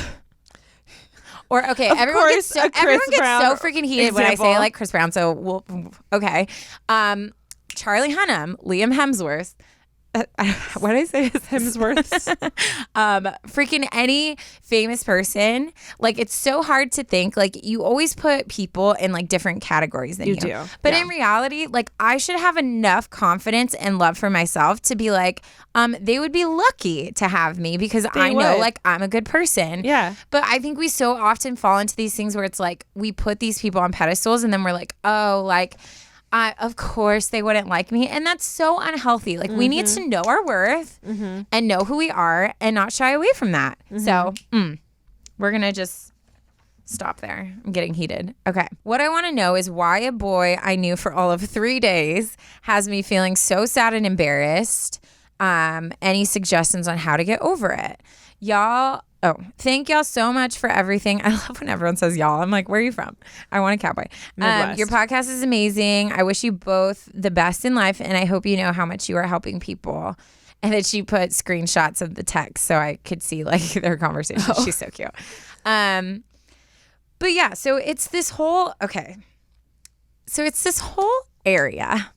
Or, okay, everyone gets so freaking heated when I say like Chris Brown. So, okay. Charlie Hunnam, Liam Hemsworth. What did I say? Hemsworths. Freaking any famous person. Like, it's so hard to think. Like, you always put people in like different categories than you do. But in reality, like, I should have enough confidence and love for myself to be like, they would be lucky to have me because I know like I'm a good person. Yeah. But I think we so often fall into these things where it's like we put these people on pedestals and then we're like, oh, like, of course they wouldn't like me. And that's so unhealthy. Like, we need to know our worth and know who we are and not shy away from that. So we're going to just stop there. I'm getting heated. Okay. What I want to know is why a boy I knew for all of 3 days has me feeling so sad and embarrassed. Any suggestions on how to get over it? Y'all, thank y'all so much for everything. I love when everyone says y'all. I'm like, where are you from? I want a cowboy. Midwest. Your podcast is amazing. I wish you both the best in life, and I hope you know how much you are helping people. And then she put screenshots of the text so I could see like their conversation. Oh. She's so cute. But yeah, so it's this whole, area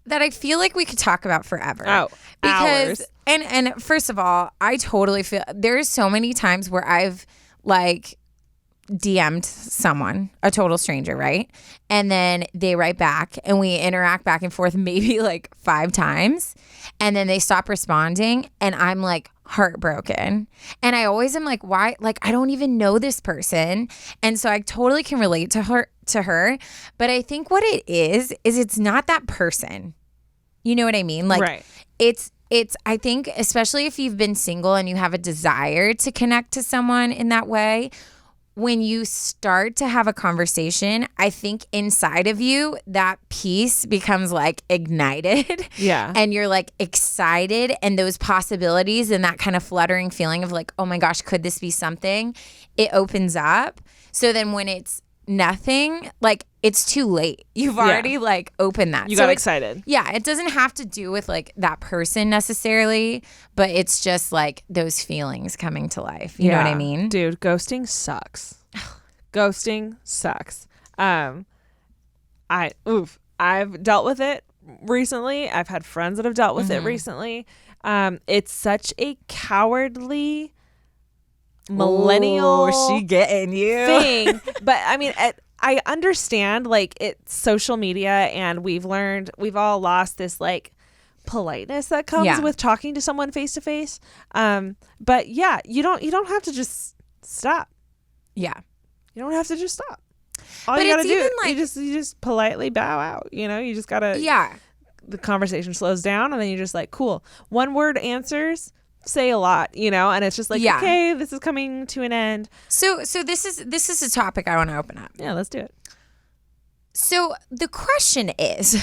that I feel like we could talk about forever. Oh, because hours. And first of all, I totally feel there's so many times where I've like DM'd someone, a total stranger, right? And then they write back and we interact back and forth maybe like 5 times. And then they stop responding and I'm like heartbroken. And I always am like, why? Like, I don't even know this person. And so I totally can relate to her. But I think what it is it's not that person. You know what I mean? Like, right. It's I think, especially if you've been single and you have a desire to connect to someone in that way, when you start to have a conversation, I think inside of you, that piece becomes like ignited. Yeah. And you're like excited, and those possibilities and that kind of fluttering feeling of like, oh my gosh, could this be something? It opens up. So then when it's nothing, like it's too late. You've already like opened that. You got excited. Yeah. It doesn't have to do with like that person necessarily, but it's just like those feelings coming to life. You know what I mean? Dude, ghosting sucks. Ghosting sucks. I've dealt with it recently. I've had friends that have dealt with it recently. It's such a cowardly millennial she getting you thing. But I mean, I understand like it's social media, and we've all lost this like politeness that comes with talking to someone face to face. But yeah, you don't have to just stop. Yeah. You don't have to just stop. All But you gotta it's do, even like, you just politely bow out. You know, you just gotta. Yeah. The conversation slows down, and then you're just like, cool. One word answers say a lot, you know, and it's just like, okay, this is coming to an end. So this is a topic I want to open up. Yeah, let's do it. So the question is,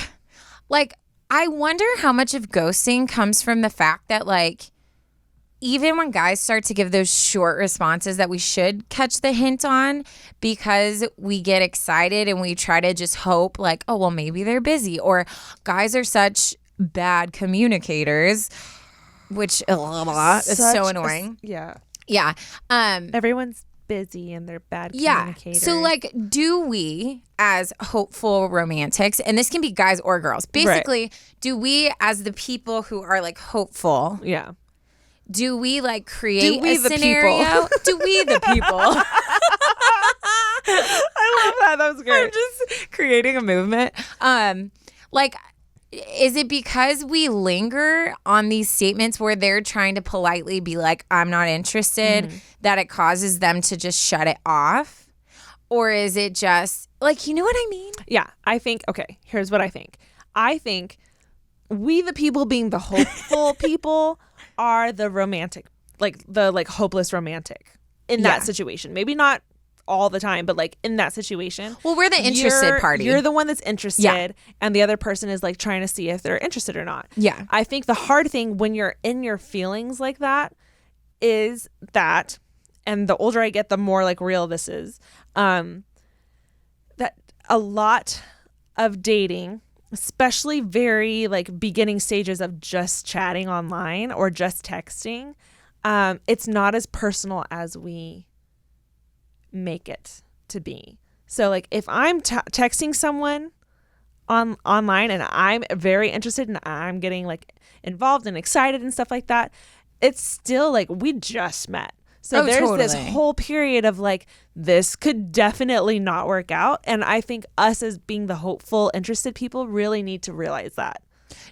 like, I wonder how much of ghosting comes from the fact that like, even when guys start to give those short responses that we should catch the hint on, because we get excited and we try to just hope like, oh, well, maybe they're busy, or guys are such bad communicators, which is so annoying. Yeah. Everyone's busy and they're bad communicators. So like, do we as hopeful romantics, and this can be guys or girls, basically, do we as the people who are like hopeful, do we like create a scenario? Do we the people? I love that. That was great. I'm just creating a movement. Like, is it because we linger on these statements where they're trying to politely be like, I'm not interested, that it causes them to just shut it off? Or is it just like, you know what I mean? Yeah, I think, okay, here's what I think. I think we, the people being the hopeful people, are the romantic, like the like hopeless romantic in that situation. Maybe not all the time, but like in that situation. Well, we're the interested party. You're the one that's interested, and the other person is like trying to see if they're interested or not. Yeah. I think the hard thing when you're in your feelings like that is that, and the older I get, the more like real this is, that a lot of dating, especially very like beginning stages of just chatting online or just texting, it's not as personal as we make it to be. So like if I'm texting someone online and I'm very interested and I'm getting like involved and excited and stuff like that, it's still like we just met. So there's this whole period of like, this could definitely not work out. And I think us as being the hopeful, interested people really need to realize that.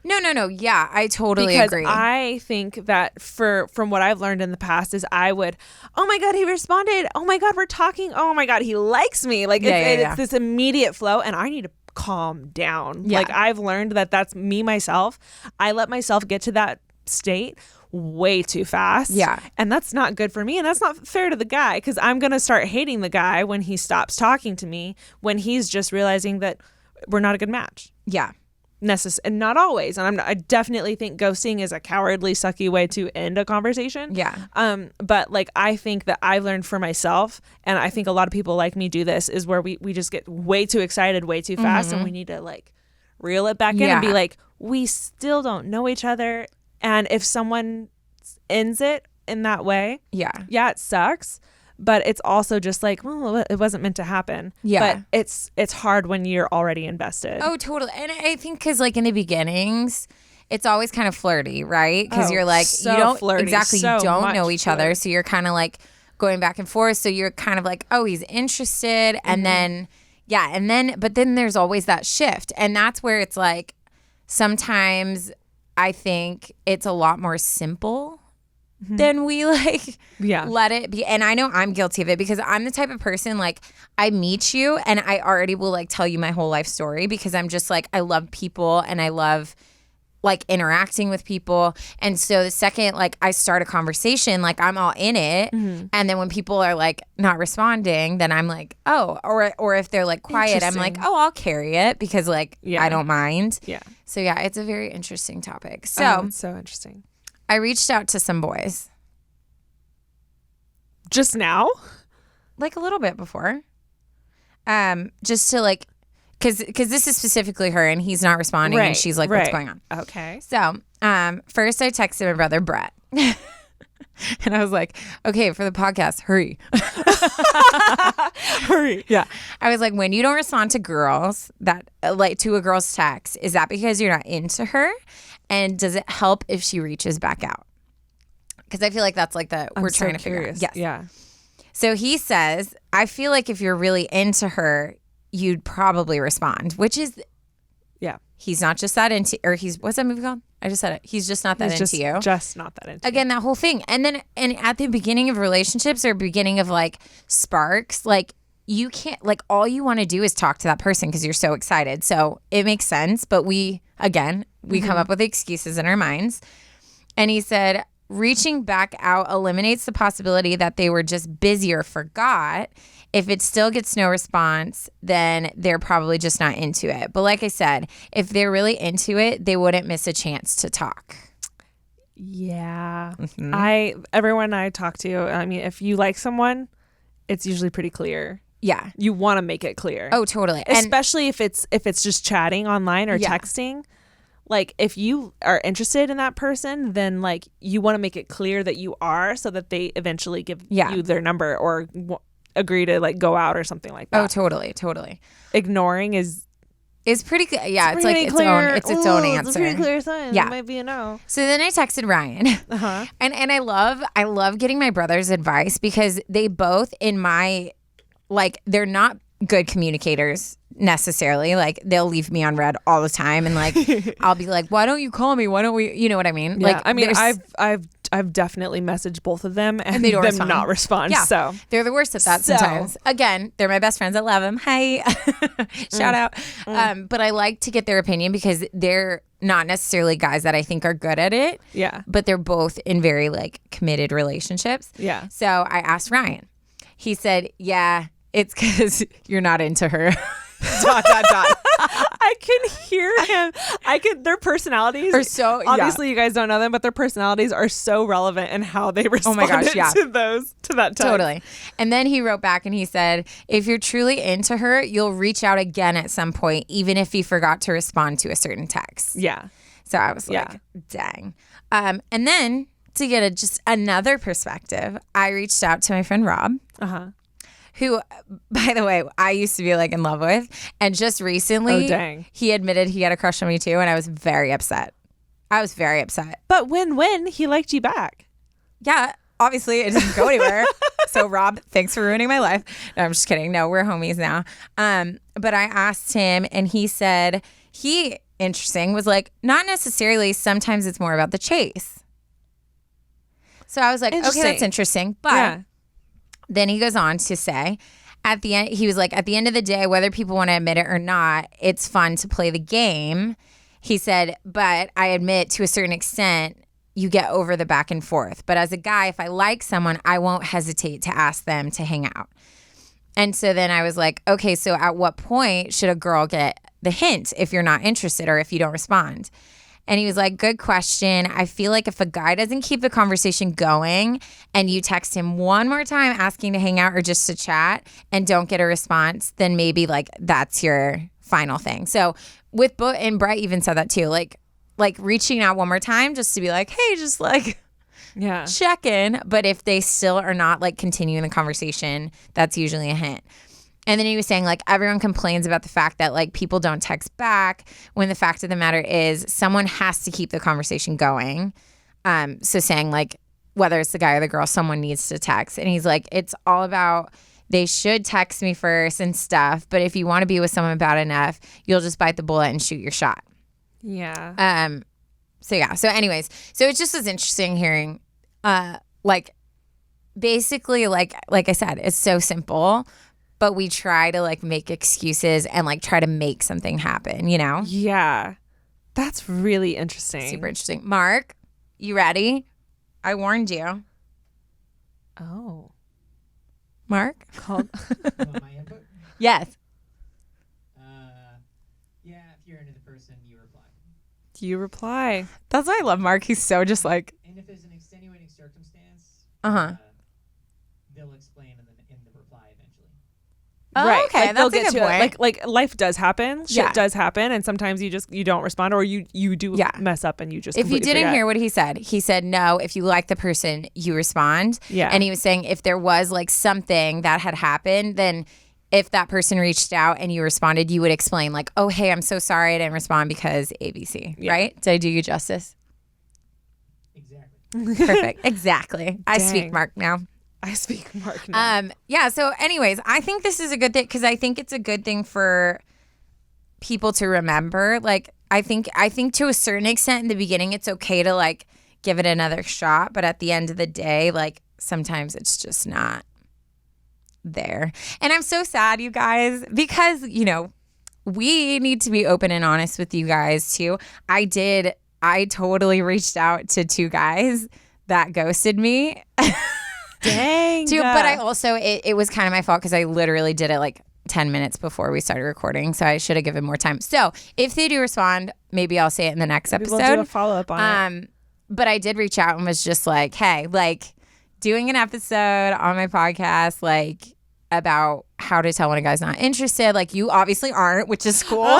No. Yeah, I totally agree. I think that from what I've learned in the past is I would, oh my God, he responded. Oh my God, we're talking. Oh my God, he likes me. Like it's this immediate flow, and I need to calm down. Yeah. Like I've learned that that's me myself. I let myself get to that state way too fast. Yeah. And that's not good for me. And that's not fair to the guy, because I'm going to start hating the guy when he stops talking to me, when he's just realizing that we're not a good match. Yeah. and not always. And I definitely think ghosting is a cowardly, sucky way to end a conversation. Yeah. But like, I think that I've learned for myself, and I think a lot of people like me do this, is where we just get way too excited way too fast, and we need to like reel it back in and be like, we still don't know each other. And if someone ends it in that way, yeah, it sucks. But it's also just like, well, it wasn't meant to happen. Yeah. But it's hard when you're already invested. Oh, totally. And I think because like in the beginnings, it's always kind of flirty, right? Because you're like, so you don't flirty, exactly, so you don't much know each other. So you're kind of like going back and forth. So you're kind of like, oh, he's interested. And then, but then there's always that shift. And that's where it's like, sometimes I think it's a lot more simple than we like let it be. And I know I'm guilty of it because I'm the type of person, like, I meet you and I already will like tell you my whole life story because I'm just like, I love people and I love like interacting with people. And so the second like I start a conversation, like I'm all in it. And then when people are like not responding, then I'm like, oh, or if they're like quiet, I'm like, oh, I'll carry it because like I don't mind. Yeah. So yeah, it's a very interesting topic. So it's so interesting. I reached out to some boys. Just now? Like a little bit before. Just to like, because this is specifically her and he's not responding and she's like, what's going on? Okay. So first I texted my brother, Brett. And I was like, okay, for the podcast, hurry. Hurry. Yeah. I was like, when you don't respond to girls that like to a girl's text, is that because you're not into her? And does it help if she reaches back out? Because I feel like that's like we're trying to figure out. Yes. Yeah. So he says, I feel like if you're really into her, you'd probably respond, which is, he's not just that into, or what's that movie called? I just said it. He's just not that into you. Just not that into Again, that whole thing. And then, and at the beginning of relationships or beginning of like sparks, like you can't, like all you want to do is talk to that person because you're so excited. So it makes sense. But we come up with excuses in our minds. And he said, reaching back out eliminates the possibility that they were just busy or forgot. If it still gets no response, then they're probably just not into it. But like I said, if they're really into it, they wouldn't miss a chance to talk. Yeah. Everyone I talk to, I mean, if you like someone, it's usually pretty clear. Yeah. You want to make it clear. Oh, totally. Especially if it's just chatting online or texting. Like if you are interested in that person, then like you want to make it clear that you are so that they eventually give you their number or agree to like go out or something like that. Oh, totally. Ignoring is pretty good. Yeah, it's like its own answer. It's a pretty clear sign. Yeah, it might be a no. So then I texted Ryan, and I love getting my brother's advice because they both they're not good communicators necessarily. Like they'll leave me on red all the time, and like I'll be like, why don't you call me? Why don't we? You know what I mean? Yeah, like I mean, I've definitely messaged both of them and they don't them not respond. Yeah. So they're the worst at that sometimes. Again, they're my best friends. I love them. Hi. Shout out. But I like to get their opinion because they're not necessarily guys that I think are good at it. Yeah. But they're both in very like committed relationships. Yeah. So I asked Ryan. He said, yeah, it's because you're not into her. ... I can hear him. Their personalities are so, obviously you guys don't know them, but their personalities are so relevant in how they respond to that text. Totally. And then he wrote back and he said, if you're truly into her, you'll reach out again at some point, even if you forgot to respond to a certain text. Yeah. So I was like, dang. And then to get just another perspective, I reached out to my friend Rob. Who, by the way, I used to be like in love with. And just recently, he admitted he had a crush on me too. And I was very upset. But when he liked you back. Yeah, obviously it didn't go anywhere. So Rob, thanks for ruining my life. No, I'm just kidding. No, we're homies now. But I asked him and he said, interesting, was like, not necessarily. Sometimes it's more about the chase. So I was like, okay, that's interesting. But then he goes on to say, at the end, he was like, at the end of the day, whether people want to admit it or not, it's fun to play the game. He said, but I admit to a certain extent, you get over the back and forth. But as a guy, if I like someone, I won't hesitate to ask them to hang out. And so then I was like, okay, so at what point should a girl get the hint if you're not interested or if you don't respond. And he was like, good question. I feel like if a guy doesn't keep the conversation going and you text him one more time asking to hang out or just to chat and don't get a response, then maybe like that's your final thing. So with and Brett even said that too, like reaching out one more time just to be like, hey, just like check in. But if they still are not like continuing the conversation, that's usually a hint. And then he was saying like everyone complains about the fact that like people don't text back when the fact of the matter is someone has to keep the conversation going. So saying like whether it's the guy or the girl, someone needs to text. And he's like, it's all about they should text me first and stuff. But if you want to be with someone bad enough, you'll just bite the bullet and shoot your shot. Yeah. So yeah. So anyways, so it just was interesting hearing like basically like I said, it's so simple. But we try to like make excuses and like try to make something happen, you know? Yeah. That's really interesting. Super interesting. Mark, you ready? I warned you. Oh. Mark? Want my input? Yes. Yeah, if you're into the person, you reply. You reply. That's why I love Mark. He's so just like. And if there's an extenuating circumstance, they'll explain in the reply eventually. Oh, right. okay. Like, they'll That's get a good to point. it. Like life does happen. Shit Yeah. does happen. And sometimes you don't respond or you do mess up and you just If you completely didn't forget. hear what he said no, if you like the person, you respond. Yeah. And he was saying if there was like something that had happened, then if that person reached out and you responded, you would explain like, oh, hey, I'm so sorry I didn't respond because ABC. Yeah. Right? Did I do you justice? Exactly. Perfect. Exactly. I speak Dang. Mark now. I speak Mark now. Yeah. So anyways, I think this is a good thing because I think it's a good thing for people to remember. Like, I think to a certain extent in the beginning, it's okay to like give it another shot. But at the end of the day, like sometimes it's just not there. And I'm so sad, you guys, because, you know, we need to be open and honest with you guys too. I totally reached out to 2 guys that ghosted me. Dang. Too, but I also, it was kind of my fault because I literally did it like 10 minutes before we started recording. So I should have given more time. So if they do respond, maybe I'll say it in the next episode. We'll do a follow-up on it. But I did reach out and was just like, hey, like doing an episode on my podcast, like about how to tell when a guy's not interested. Like you obviously aren't, which is cool,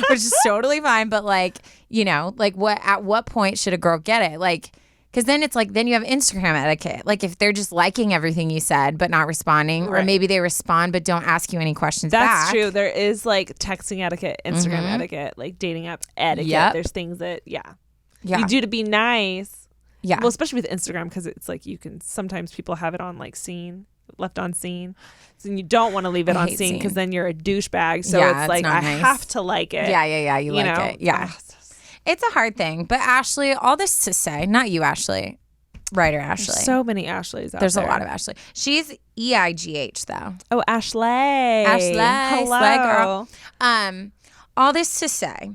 which is totally fine. But like, you know, like at what point should a girl get it? Like, because then it's like, then you have Instagram etiquette. Like if they're just liking everything you said but not responding, or maybe they respond but don't ask you any questions back. That's true. There is like texting etiquette, Instagram etiquette, like dating app etiquette. Yep. There's things that, you do to be nice. Yeah. Well, especially with Instagram because it's like sometimes people have it on like seen, left on scene. So you don't want to leave it I on hate scene because seen. then you're a douchebag. So Yeah, it's like, not I nice. have to like it. Yeah. You like know? it. Yeah. Ugh, It's a hard thing. But Ashley, all this to say, not you, Ashley. Writer Ashley. There's so many Ashleys out There's there. a lot of Ashley. She's EIGH though. Oh, Ashley. Ashley. Hello. Slay girl. All this to say,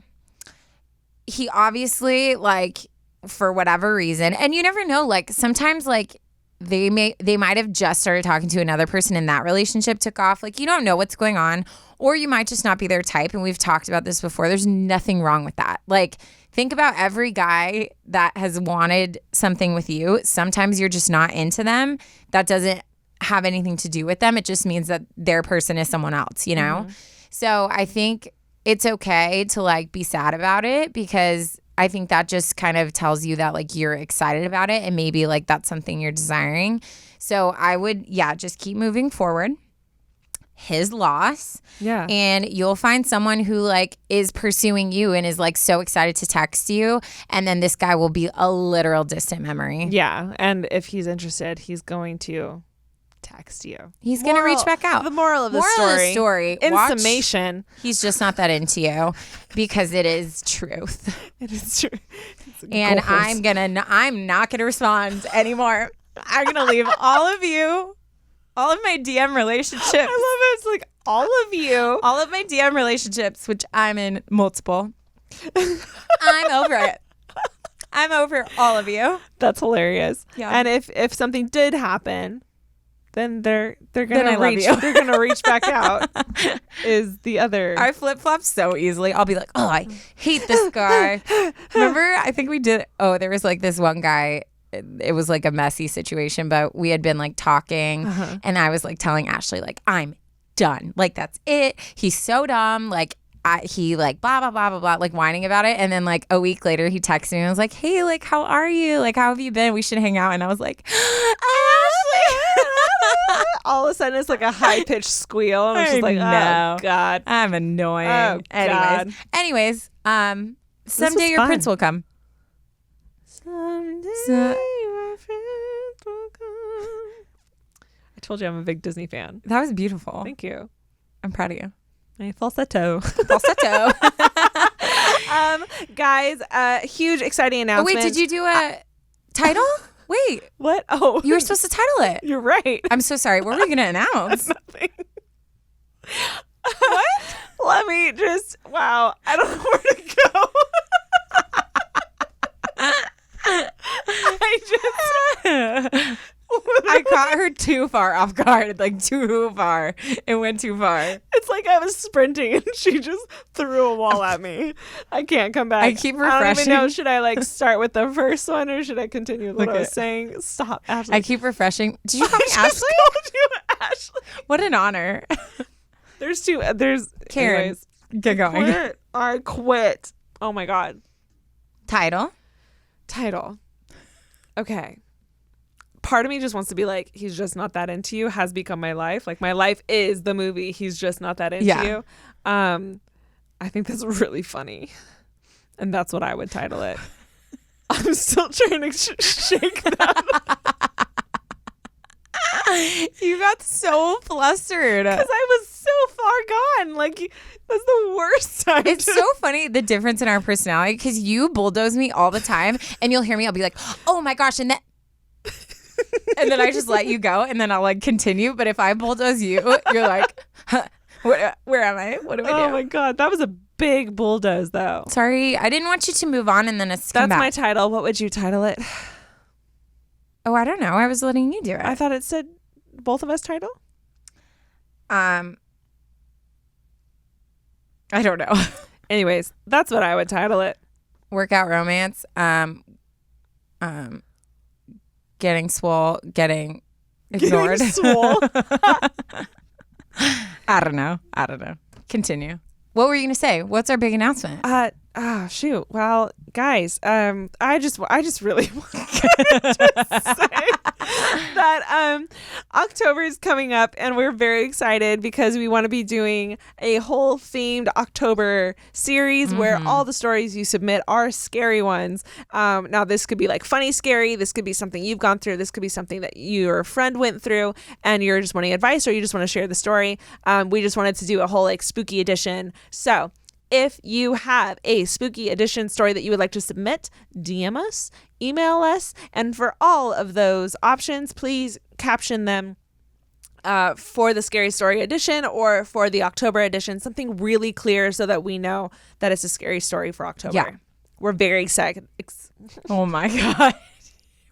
he obviously like for whatever reason, and you never know, like sometimes like they might have just started talking to another person and that relationship took off. Like you don't know what's going on, or you might just not be their type. And we've talked about this before. There's nothing wrong with that. Like think about every guy that has wanted something with you. Sometimes you're just not into them. That doesn't have anything to do with them. It just means that their person is someone else, you know? So I think it's okay to like be sad about it because I think that just kind of tells you that like you're excited about it and maybe like that's something you're desiring. So I would, just keep moving forward. His loss. Yeah. And you'll find someone who like is pursuing you and is like so excited to text you. And then this guy will be a literal distant memory. Yeah. And if he's interested, he's going to text you. He's going to reach back out. The moral of the story. In watch, summation. he's just not that into you because it is truth. It is true. And Goals. I'm not gonna respond anymore. I'm gonna leave all of you, all of my DM relationships. I love it. It's like all of you. All of my DM relationships, which I'm in multiple. I'm over it. I'm over all of you. That's hilarious. Yeah. And if something did happen then they're Then I gonna love reach. you. They're gonna reach back out. Is the other? I flip flop so easily. I'll be like, oh, I hate this guy. Remember? I think we did. Oh, there was like this one guy. It was like a messy situation, but we had been like talking, and I was like telling Ashley like, I'm done. Like that's it. He's so dumb. Like. He like blah blah blah blah blah like whining about it, and then like a week later he texted me and was like, hey, like how are you, like how have you been, we should hang out. And I was like, Ashley. All of a sudden it's like a high-pitched squeal. I was just like, know. oh god, I'm annoying. Oh, God. Anyways, someday your fun. prince will come. Someday So- my friends will come. I told you I'm a big Disney fan. That was beautiful. Thank you. I'm proud of you. My falsetto. Falsetto. Guys, huge exciting Oh announcement. wait, did you do a title? Wait, What? Oh, you were supposed to title it. you're right. I'm so sorry. What were we gonna announce? Nothing. What? Let me just. Wow. I don't know where to go. I caught her too far off guard, like too far. It went too far. It's like I was sprinting and she just threw a wall at me. I can't come back. I keep I don't even refreshing. know. Should I like start with the first one or should I continue with what Look I was at- saying? Stop, Ashley. I keep refreshing. Did you call me I just Ashley? called you Ashley. What an honor. There's two. There's Karen, anyways. get going. Quit. I quit. Oh my god. Title. Okay. Part of me just wants to be like, he's just not that into you has become my life. Like my life is the movie. He's just not that into you. I think that's really funny. And that's what I would title it. I'm still trying to shake that You got so flustered. because I was so far gone. Like that's the worst time. It's so funny the difference in our personality because you bulldoze me all the time and you'll hear me. I'll be like, oh my gosh. And and then I just let you go and then I'll like continue. But if I bulldoze you, you're like, huh, where am I? What do I do? Oh my god, that was a big bulldoze though. Sorry, I didn't want you to move on and then it's come That's my back. title. What would you title it? Oh, I don't know. I was letting you do it. I thought it said both of us title. I don't know. Anyways, that's what I would title it. Workout romance. Getting swole. Getting ignored. Getting swole. I don't know. Continue. What were you gonna say? What's our big announcement? Shoot. Well, guys, I just really want to say that October is coming up and we're very excited because we want to be doing a whole themed October series where all the stories you submit are scary ones. Now this could be like funny scary, this could be something you've gone through, this could be something that your friend went through and you're just wanting advice or you just want to share the story. We just wanted to do a whole like spooky edition. So if you have a spooky edition story that you would like to submit, DM us, email us, and for all of those options, please caption them for the scary story edition or for the October edition, something really clear so that we know that it's a scary story for October. Yeah. We're very excited. Oh my god.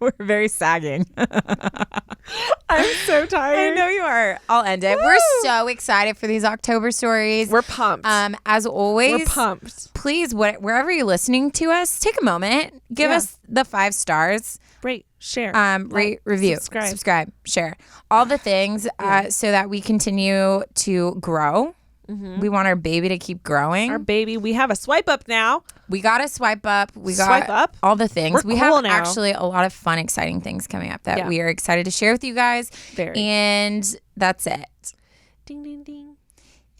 We're very sagging. I'm so tired. I know you are. I'll end it. Woo! We're so excited for these October stories. We're pumped. As always, We're pumped. please, wherever you're listening to us, take a moment, give us the 5 stars, Rate, share, rate, review, subscribe, share, all the things, so that we continue to grow. We want our baby to keep growing. Our baby. We have a swipe up now. We got to swipe up. We got Swipe up? all the things. We're We cool have now. actually a lot of fun, exciting things coming up that Yeah. we are excited to share with you guys. Very. And that's it. Ding, ding, ding.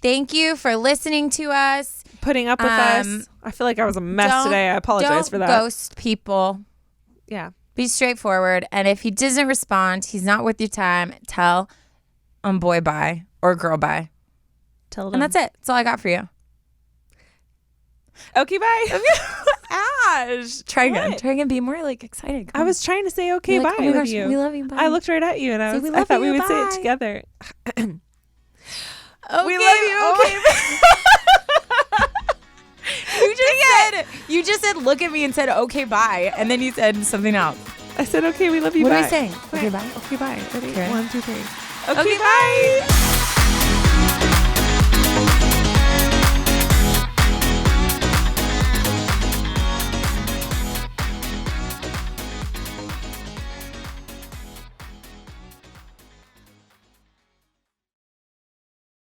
Thank you for listening to us. Putting up with us. I feel like I was a mess today. I apologize for that. Don't ghost people. Yeah. Be straightforward. And if he doesn't respond, he's not with your time, tell boy bye or girl bye. Tell them. And that's it. That's all I got for you. Okay, bye. Ash. Try again. What? Try again. Be more like excited. Come I was trying to say okay, You're bye like, oh my with gosh, you. we love you. Bye. I looked right at you and Say, "We I love thought you, we would say bye." it together. Okay. We love you. Okay. You just said look at me and said okay bye, and then you said something else. I said okay, we love you. What bye. am I saying? Okay bye. Okay, bye. Ready? Okay. 1, 2, 3. Okay, bye.